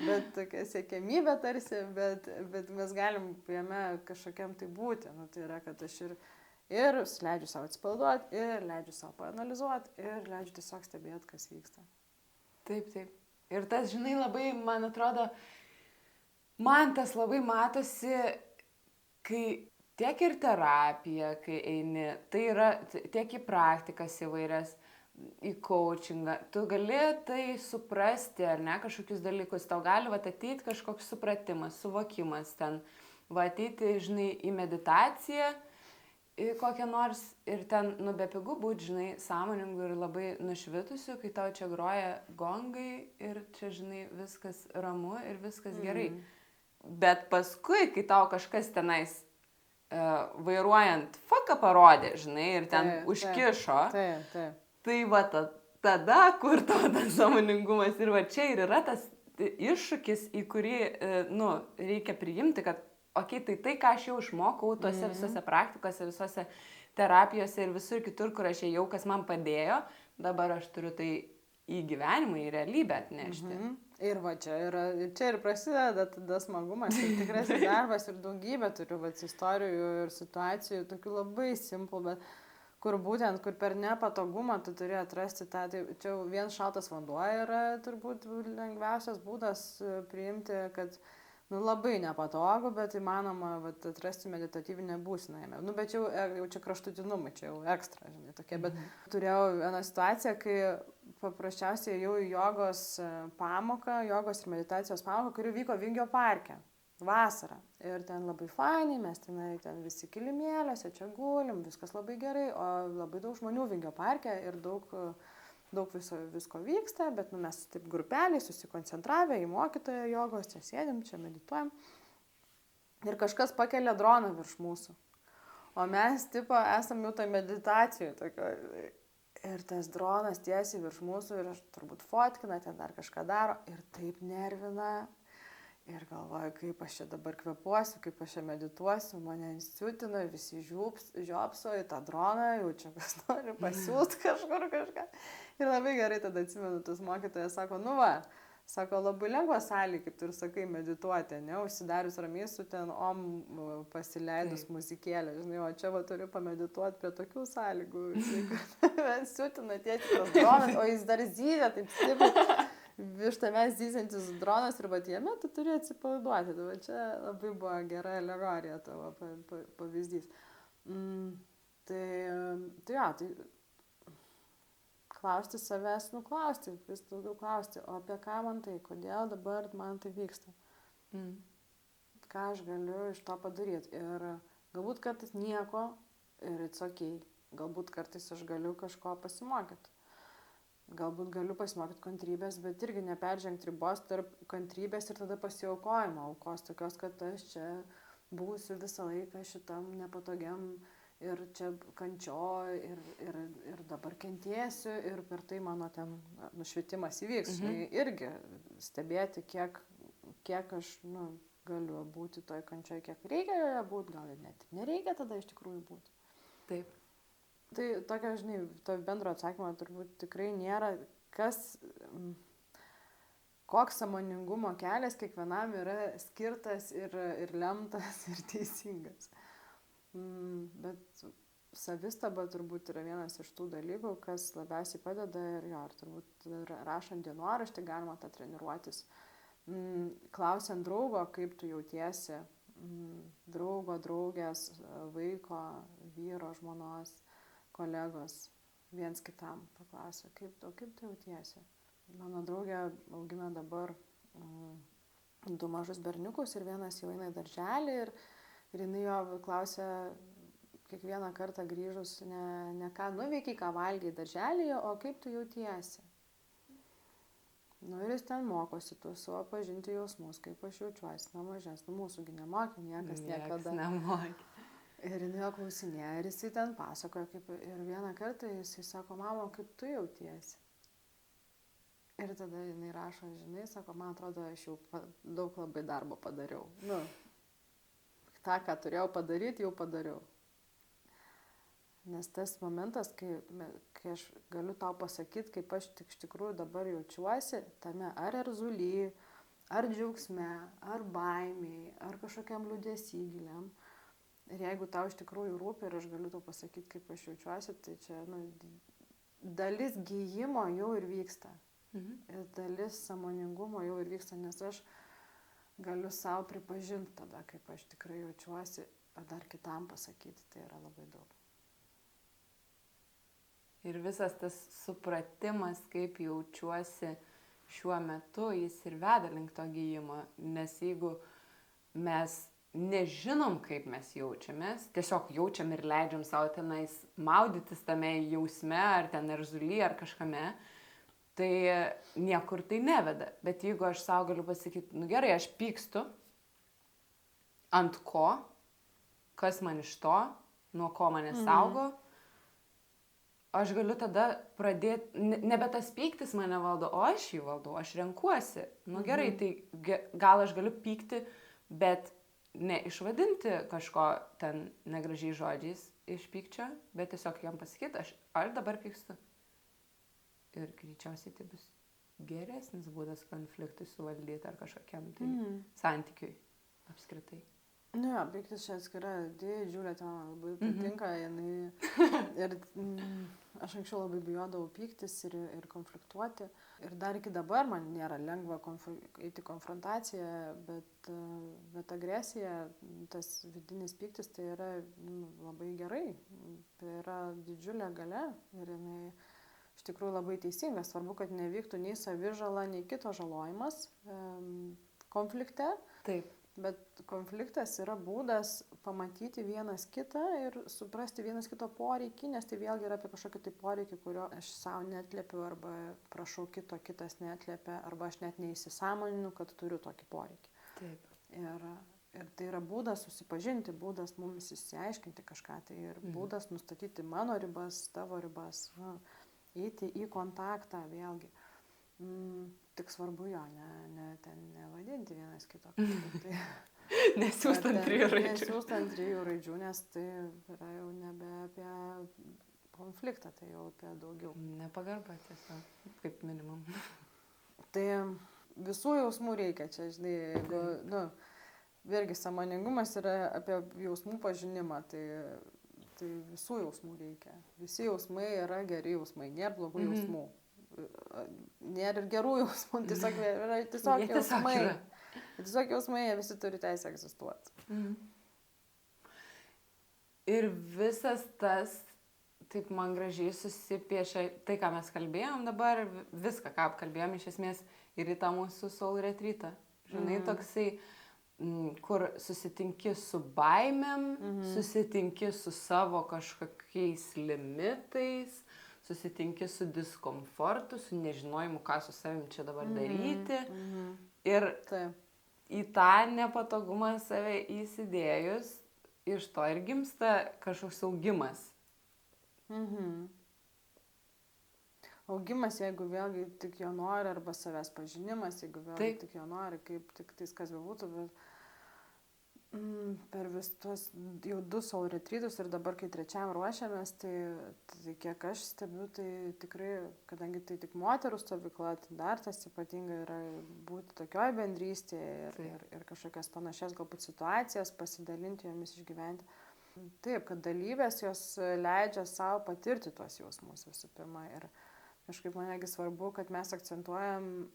bet tokia siekiamybė tarsi, bet mes galim jame kažkokiam tai būti. Nu, tai yra, kad aš ir leidžiu savo atsipalaiduoti, ir leidžiu savo paanalizuoti, ir leidžiu tiesiog stebėti, kas vyksta. Taip. Ir tas, žinai, labai, man atrodo, man tas labai matosi, kai tiek ir terapija, kai eini, tai yra tiek į praktikas įvairias, į coachingą, tu gali tai suprasti, ar ne, kažkokius dalykus, tau gali ateiti kažkoks supratimas, suvokimas ten, ateiti, žinai, į meditaciją, kokią nors ir ten, bepigu būti, žinai, sąmoningų ir labai nušvitusių, kai tau čia groja gongai ir čia, žinai, viskas ramu ir viskas gerai. Bet paskui, kai tau kažkas tenais vairuojant fuką parodė, žinai, ir ten užkišo, tai va tada, kur tau tas sąmoningumas ir va čia ir yra tas iššūkis, į kurį, reikia priimti, kad tai ką aš jau išmokau tuose visose praktikose, visose terapijose ir visur kitur, kur aš ėjau, kas man padėjo, dabar aš turiu tai į gyvenimą, į realybę atnešti. Ir va čia ir prasideda tada smagumas ir tikrasis darbas ir daugybė turiu istorijų ir situacijų, tokių labai simple, bet kur per nepatogumą tu turi atrasti tą, tai čia vien šaltas vanduo yra turbūt lengviausias būdas priimti, kad labai nepatogu, bet įmanoma atrasti meditatyvinę būseną jame. Bet jau čia kraštutinumai, čia jau ekstra, žinai, tokie, bet turėjau vieną situaciją, kai paprasčiausiai ėjau į jogos pamoką, jogos ir meditacijos pamoką, kuri vyko Vingio parke vasarą. Ir ten labai fainai, mes ten visi kilimėliuose, čia gulim, viskas labai gerai, o labai daug žmonių Vingio parke ir daug visko vyksta, bet mes taip grupeliai susikoncentravę į mokytoją jogos, čia sėdim, čia medituojam. Ir kažkas pakelia droną virš mūsų. O mes esam jau toj meditacijoj tokio. Ir tas dronas tiesiai virš mūsų ir aš turbūt fotkina, ten dar kažką daro ir taip nervina. Ir galvoju, kaip aš čia dabar kvepuosiu, kaip aš čia medituosiu, mane insiutina, visi žiopso į tą droną, jau čia kas nori pasiūt kažkur kažką. Ir labai gerai tada atsimenu, tas mokytojas sako, sako, labai lengva sąlyga, kaip tu ir sakai, medituoti, ne, užsidarius ramiai su ten pasileidus muzikėlę, žinai, o čia turiu pamedituoti prie tokių sąlygų. Insiutina tiesiai tas dronas, o jis dar zyzia taip stipriai. Virš tavęs zyziantis dronas ir jame tu turi atsipalaiduoti. Tai čia labai buvo gera alegorija tavo pavyzdys. Tai klausti savęs, klausti, vis daugiau klausti, o apie ką man tai, kodėl dabar man tai vyksta. Ką aš galiu iš to padaryti. Ir galbūt kartais nieko ir it's okay. Galbūt kartais aš galiu kažko pasimokyti. Galbūt galiu pasimokyti kantrybės, bet irgi neperžengti ribos tarp kantrybės ir tada pasiaukojimo aukos, tokios, kad aš čia būsiu visą laiką šitam nepatogiam ir čia kančioj ir dabar kentėsiu ir per tai mano ten nušvitimas įvyks. Irgi stebėti, kiek aš galiu būti toj kančioj, kiek reikia joje būti, gal ir net nereikia tada iš tikrųjų būti. Taip. Tai tokio, žinai, to bendro atsakymo turbūt tikrai nėra, koks sąmoningumo kelias kiekvienam yra skirtas ir lemtas ir teisingas. Bet savistaba turbūt yra vienas iš tų dalykų, kas labiausiai padeda ir turbūt rašant dienoraštį galima tą treniruotis. Klausiant draugo, kaip tu jautiesi, draugo, draugės, vaiko, vyro, žmonos, kolegos, viens kitam paklausė, kaip tu jautiesi. Mano draugė augina dabar 2 mažus berniukus ir vienas jau eina į darželį ir jinai jo klausė kiekvieną kartą grįžus, ne ką nuveikiai, ką valgiai darželyje, o kaip tu jautiesi. Ir jis ten mokosi tu savo pažinti jausmus, kaip aš jaučiuosi, mažes, mūsųgi nemokė, niekas niekada. Nemokė. Ir jinai jo klausinėjo, ir jisai ten pasakoja, ir vieną kartą jisai sako, mama, kaip tu jautiesi. Ir tada jinai rašo, žinai, sako, man atrodo, aš jau daug labai darbo padariau. tą, ką turėjau padaryti, jau padariau. Nes tas momentas, kai aš galiu tau pasakyti, kaip aš iš tikrųjų dabar jaučiuosi, tame ar erzulį, ar džiaugsme, ar baimiai, ar kažkokiam liūdesy giliam. Ir jeigu tau iš tikrųjų rūpi ir aš galiu tau pasakyti, kaip aš jaučiuosi, tai čia dalis gijimo jau ir vyksta. Ir dalis sąmoningumo jau ir vyksta, nes aš galiu savo pripažinti tada, kaip aš tikrai jaučiuosi, o dar kitam pasakyti, tai yra labai daug. Ir visas tas supratimas, kaip jaučiuosi šiuo metu, jis ir veda link to gijimo. Nes jeigu mes nežinom, kaip mes jaučiamės, tiesiog jaučiam ir leidžiam savo tenais maudytis tame jausme, ar ten erzulį, ar kažkame, tai niekur tai neveda. Bet jeigu aš savo galiu pasakyti, nu gerai, aš pykstu, ant ko, kas man iš to, nuo ko mane saugo, aš galiu tada pradėti, nebe tas pyktis mane valdo, o aš jį valdau, aš renkuosi. Nu gerai, tai gal aš galiu pykti, bet ne išvadinti kažko ten negražiai žodžiais iš pykčio, bet tiesiog jam pasakyti, aš dabar pykstu. ir greičiausiai tai bus geresnis būdas konfliktui suvaldyti ar kažkokiam tai santykiui apskritai. Ne, pyktis čia atskira didžiulė tema, man labai patinka, ir aš anksčiau labai bijodavau pyktis ir konfliktuoti. Ir dar iki dabar man nėra lengva eiti konfrontaciją, bet agresija, tas vidinis pyktis, tai yra labai gerai. Tai yra didžiulė galia ir jinai iš tikrųjų labai teisinga. Svarbu, kad nevyktų nei savižala, nei kito žalojimas konflikte. Taip. Bet konfliktas yra būdas pamatyti vienas kitą ir suprasti vienas kito poreikį, nes tai vėlgi yra apie kažkokį tai poreikį, kurio aš savo neatliepiu arba prašau kito, kitas neatliepia, arba aš net neįsisąmoninu, kad turiu tokį poreikį. Taip. Ir tai yra būdas susipažinti, būdas mums išsiaiškinti kažką, tai ir būdas nustatyti mano ribas, tavo ribas, eiti į kontaktą vėlgi. Tik svarbu jo, nevadinti vienas kito. Nesiūstant 3 raidžių. Nesiūstant 3 raidžių, nes tai yra jau nebe apie konfliktą, tai jau apie daugiau. Nepagarba tiesiog, kaip minimum. Tai visų jausmų reikia čia, žinai, jeigu, vėlgi sąmoningumas yra apie jausmų pažinimą, tai visų jausmų reikia. Visi jausmai yra geri jausmai, nėra blogų jausmų. Nėra ir gerų jausmų, tiesiog jausmai. Tiesiog jausmai, jie visi turi teisę egzistuoti. Ir visas tas, taip man gražiai susipiešia, tai ką mes kalbėjom dabar, viską, ką apkalbėjom iš esmės ir į tą mūsų soul retreatą. Žinai, toksai, kur susitinki su baimėm, susitinki su savo kažkokiais limitais, susitinki su diskomfortu, su nežinojimu, ką su savim čia dabar daryti. Ir į tą nepatogumą save įsidėjus, iš to ir gimsta kažkoks augimas. Augimas, jeigu vėlgi tik jo nori, arba savęs pažinimas, jeigu vėlgi tik jo nori, kaip tik tais kas bebūtų, bet per vis tuos jau 2 soul retreatus ir dabar, kai 3 ruošiamės, tai kiek aš stebiu, tai tikrai, kadangi tai tik moterų stovykla, tai dar tas ypatinga yra būti tokioj bendrystėje ir kažkokias panašias galbūt situacijas, pasidalinti jomis išgyventi. Taip, kad dalyvės jos leidžia savo patirti tuos jausmus visų pirma. Ir kažkaip manegi svarbu, kad mes akcentuojam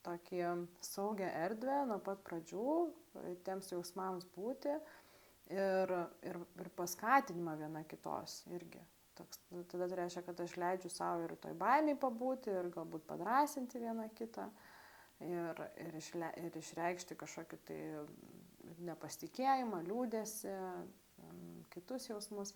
tokį saugią erdvę nuo pat pradžių, tiems jausmams būti ir paskatinimą viena kitos irgi. Tada tai reiškia, kad aš leidžiu savo ir toj baimiai pabūti ir galbūt padrąsinti vieną kitą ir išreikšti kažkokį tai nepasitikėjimą, liūdesį, kitus jausmus.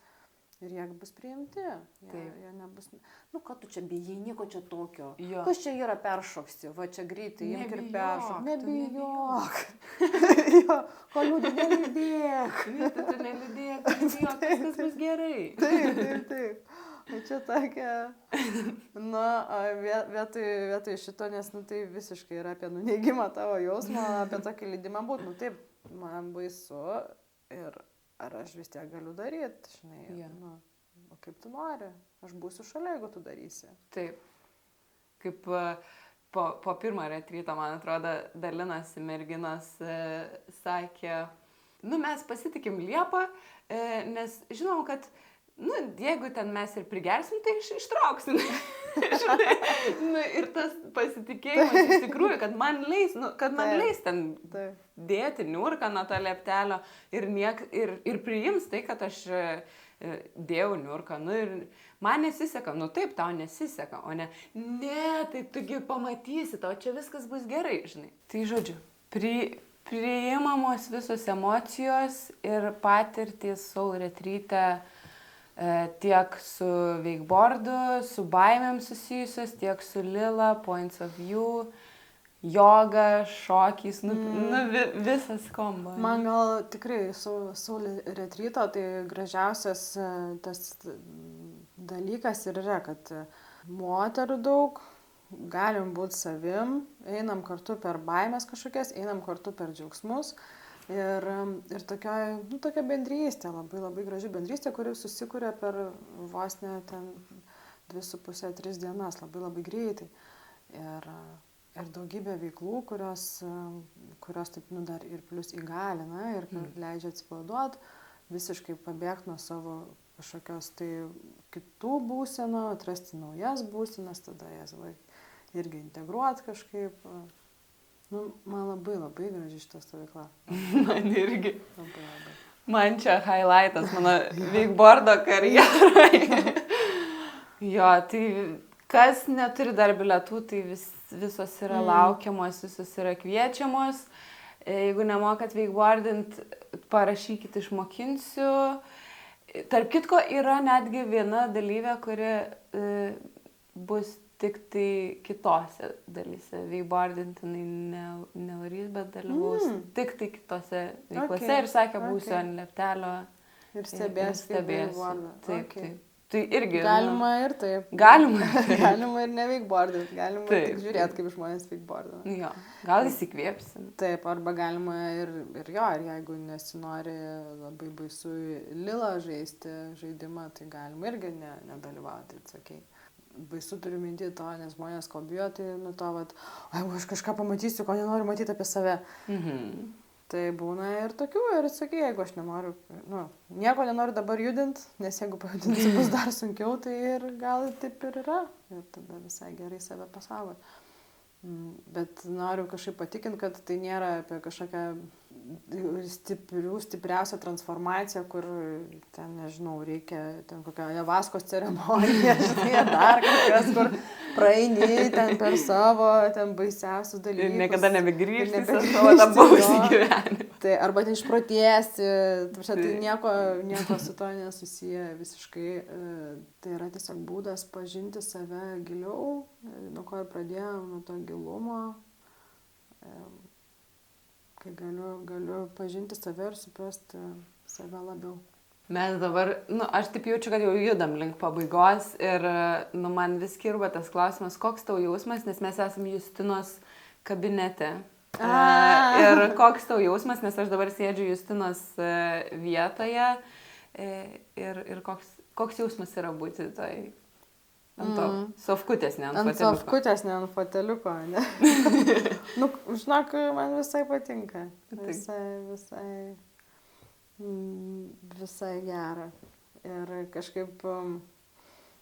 Ir jie bus priimti, jie nebus, ką tu čia bijai, nieko čia tokio, kas čia yra peršoksi, va čia greitai, imk ir peršok, nebijok, ko liūdė, neliūdėk, viskas bus gerai. Taip, čia tokia, vietoj šito, nes tai visiškai yra apie nuneigimą tavo jausmą, apie tokį lydimą būt, taip, man baisu ir ar aš vis tiek galiu daryti, žinai, o kaip tu nori, aš būsiu šalia, jeigu tu darysi. Taip, kaip po pirmo retreato, man atrodo, dalinosi merginos, sakė, mes pasitikim Liepą, nes žinom, kad, jeigu ten mes ir prigersim, tai ištrauksim. Ir tas pasitikėjimas iš tikrųjų, kad man leis ten dėti niurką nuo to lieptelio ir priims tai, kad aš dėjau niurką. Ir man nesiseka, taip, tau nesiseka, o ne, tai tugi pamatysi, tau čia viskas bus gerai, žinai. Tai žodžiu, priimamos visos emocijos ir patirtys soul retreate tiek su wakeboardu, su baimėm susijusios, tiek su Lila, points of view, joga, šokys, visas kombo. Man gal tikrai soul retreato tai gražiausias tas dalykas ir yra, kad moterų daug, galim būti savim, einam kartu per baimės kažkokias, einam kartu per džiaugsmus. Ir tokia bendrystė, labai labai graži bendrystė, kuri susikuria per vos ne ten 2,5-3 dienas, labai labai greitai. Ir daugybė veiklų, kurios taip, dar ir plus įgalina ir leidžia atsipalaiduoti, visiškai pabėgti nuo savo kažkokios tai kitų būsenų, atrasti naujas būsenas, tada jas irgi integruoti kažkaip. Man labai labai graži šita stovykla. Man irgi. Labai. Man čia highlightas mano wakeboardo karjerai. Jo, tai kas neturi dar bilietų, tai visos yra laukiamos, visos yra kviečiamos. Jeigu nemokat wakeboardint, parašykit, išmokinsiu. Tarp kitko, yra netgi viena dalyvė, kuri bus tik tai kitose dalyse. Wakeboardint jinai nevarys, bet dalyvaus tik tai kitose veiklose ir sakė, būsiu ant leptelio. Ir stebėsiu. Taip. Tai irgi. Galima ir taip. Galima. Galima ir ne wakeboardint. Galima tik žiūrėti, kaip žmonės wakeboardina. Jo, gal įsikvėpsim. Taip, arba galima ir jeigu nesinori labai baisu lilą žaisti žaidimą, tai galima irgi nedalyvauti, sakai. Baisu turiu minti to, nes žmonės ko bijo, tai to, jeigu aš kažką pamatysiu, ko nenoriu matyti apie save. Tai būna ir tokių, ir sakai, jeigu aš nenoriu, nieko nenoriu dabar judinti, nes jeigu pajudinti bus dar sunkiau, tai ir gal taip ir yra. Ir tada visai gerai save pasaugot. Bet noriu kažkaip patikinti, kad tai nėra apie kažkokią stipriausią transformaciją, kur ten, nežinau, reikia ten kokią javaskos ceremoniją, dar kokias, kur praeini ten per savo ten baisiausius dalykus. Ir niekada nebegrįžti į savo tą buvusį gyvenimą. Tai arba ten išprotėsi, tai nieko su to nesusiję visiškai. Tai yra tiesiog būdas pažinti save giliau, nuo ko ir pradėjom, nuo to gilumo. Kai galiu pažinti save ir suprasti save labiau. Mes dabar, aš taip jaučiu, kad jau judam link pabaigos ir, man vis kirba tas klausimas, koks tau jausmas, nes mes esam Justinos kabinete. Ir koks tau jausmas, nes aš dabar sėdžiu Justinos vietoje ir koks jausmas yra būti toj ant to sofkutės, ne ant foteliuko. Ant sofkutės, ne ant foteliuko, ne. Žinok, man visai patinka. Visai gera. Ir kažkaip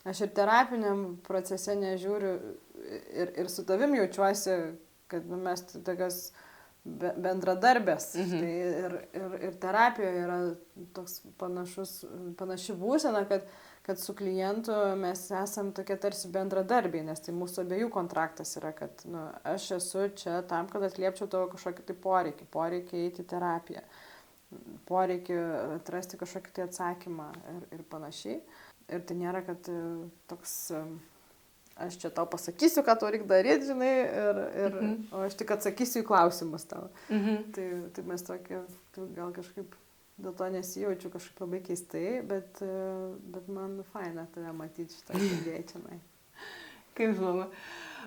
aš ir terapiniam procese nežiūriu ir su tavim jaučiuosi, kad mes tokios bendradarbės. Tai ir terapijoje yra toks panaši būsena, kad su klientu mes esam tokie tarsi bendradarbiai, nes tai mūsų abiejų kontraktas yra, kad aš esu čia tam, kad atliepčiau tavo kažkokį tai poreikį eiti į terapiją, poreikį atrasti kažkokį tai atsakymą ir panašiai. Ir tai nėra, kad toks, aš čia tau pasakysiu, ką tau reikia daryti, žinai, o aš tik atsakysiu į klausimus tau. Tai mes tokie, gal kažkaip dėl to nesijaučiu kažkaip labai keistai, bet man faina tave matyti šitą idėją čia. Kaip žinoma,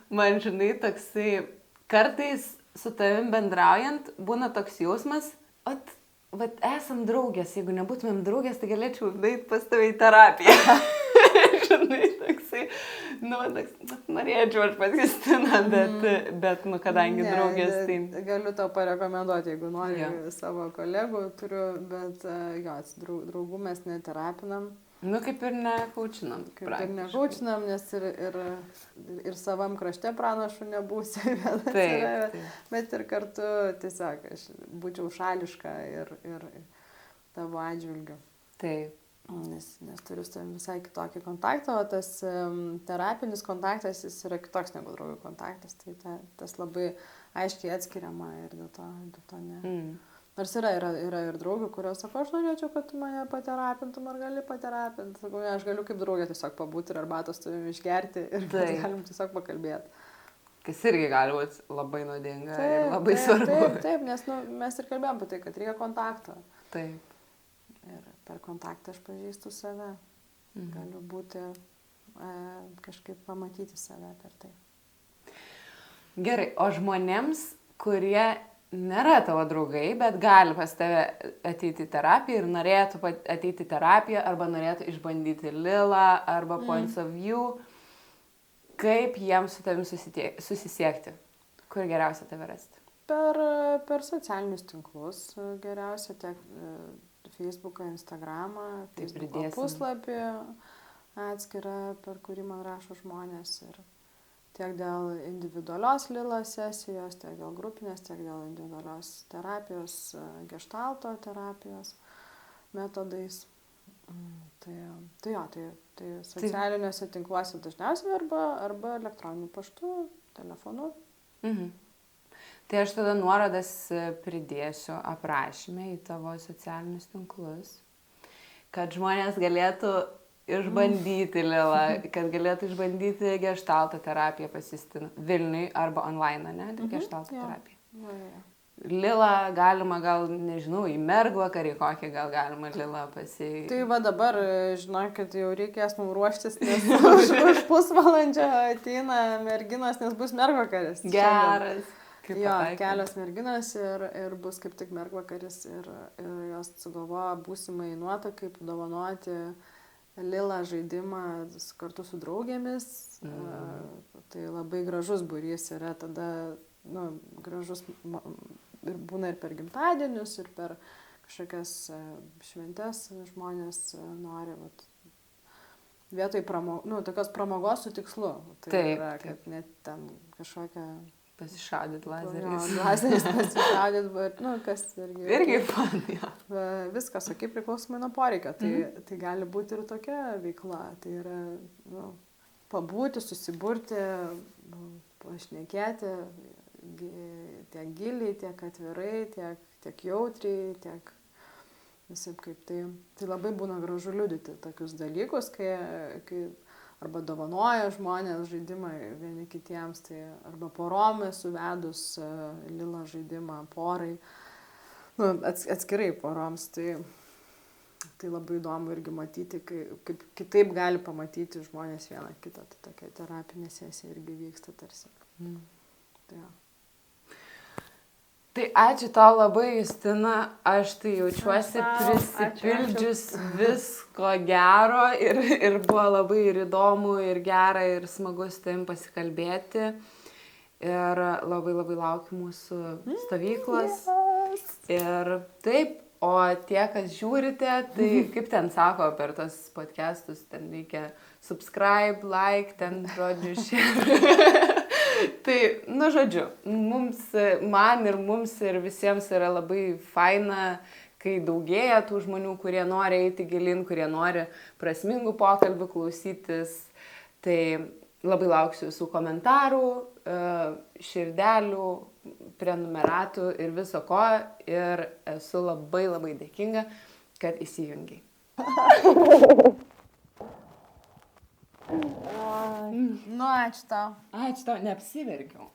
man žinai toksai, kartais su tavim bendraujant būna toks jausmas, vat esam draugės, jeigu nebūtumėm draugės, tai galėčiau nueiti pas tave į terapiją. Žinai, toksai, norėčiau aš pas Justiną, bet kadangi draugės, tai... Galiu tau parekomenduoti, jeigu nori savo kolegų turiu, bet draugų mes neterapinam. Kaip ir nekaučinam. Kaip ir nekaučinam, nes ir savam krašte pranašu nebūsi vienas, bet ir kartu tiesiog aš būčiau šališka ir tavo atžvilgiu. Taip. Nes turiu su tavim visai kitokį kontaktą, o tas terapinis kontaktas jis yra kitoks negu draugų kontaktas, tai tas labai aiškiai atskiriama ir dėl to ne. Nors yra ir draugių, kurios sako, aš norėčiau, kad tu mane paterapintum, ar gali paterapinti. Sakau, ne, aš galiu kaip draugė tiesiog pabūti ir arbatos tavim išgerti ir galim tiesiog pakalbėti. Kas irgi gali būti labai naudinga ir labai svarbu. Taip, nes mes ir kalbėjom apie tai, kad reikia kontakto. Taip. Ir per kontaktą aš pažįstu save. Galiu būti, kažkaip pamatyti save per tai. Gerai, o žmonėms, kurie nėra tavo draugai, bet gali pas tave ateiti į terapiją ir norėtų ateiti į terapiją, arba norėtų išbandyti lilą, arba points of view, Kaip jiems su tavim susisiekti? Kur geriausia tave rasti? Per socialinius tinklus geriausia, tiek Facebooką, Instagramą, Facebooko puslapį atskirą, per kurį man rašo žmonės. Ir tiek dėl individualios Lila sesijos, tiek dėl grupinės, tiek dėl individualios terapijos, geštalto terapijos metodais. Tai socialiniuose tinkluose dažniausiai arba elektroniniu paštu, telefonu. Tai aš tada nuorodas pridėsiu aprašyme į tavo socialinius tinklus, kad žmonės galėtų išbandyti Lilą, kad galėtų išbandyti geštalto terapiją pas Justiną Vilniui arba online, ne? Geštalto terapija. Lilą galima gal, nežinau, į mergvakarį kokį gal galima Lilą Tai va dabar, žinokit, jau reikės mums ruoštis, nes už pusvalandžio ateina merginos, nes bus mergvakaris. Geras. Jo, kelios merginos ir bus kaip tik mergvakaris ir jos sugalvoja būsimai nuotakai padovanoti Lilą žaidimą kartu su draugėmis. Tai labai gražus būrys yra tada, gražus ir būna ir per gimtadienius, ir per kažkokias šventes žmonės nori vietoj tokios pramogos su tikslu. Tai yra, kad net ten kažkokią pasišaudyt lazeriais. Lazeriais pasišaudyt, bet, kas irgi fan, jo. Viskas, kaip priklausomai nuo poreikio. Tai gali būti ir tokia veikla. Tai yra, pabūti, susiburti, pašnekėti, tiek giliai, tiek atvirai, tiek jautriai, tiek visai kaip tai. Tai labai būna gražu liudyti tokius dalykus, kai arba dovanoja žmonės žaidimą vieni kitiems, tai arba porom suvedus Lilą žaidimą porai, atskirai poroms, tai labai įdomu irgi matyti, kaip kitaip gali pamatyti žmonės vieną kitą, tai tokia terapinė sesija irgi vyksta tarsi. Tai ačiū tau labai, Justina, aš tai jaučiuosi prisipildžius visko gero ir buvo labai ir įdomu, ir gera, ir smagu su tavim pasikalbėti. Ir labai labai laukiu mūsų stovyklos. Ir taip, o tie, kas žiūrite, tai kaip ten sako per tos podcastus, ten reikia subscribe, like, ten žodžiu share. Tai, žodžiu, man ir mums ir visiems yra labai faina, kai daugėja tų žmonių, kurie nori eiti gilin, kurie nori prasmingų pokalbių klausytis. Tai labai lauksiu visų komentarų, širdelių, prenumeratų ir viso ko. Ir esu labai labai dėkinga, kad įsijungiai. Ačiū tau. Ačiū tau, neapsiverkiau.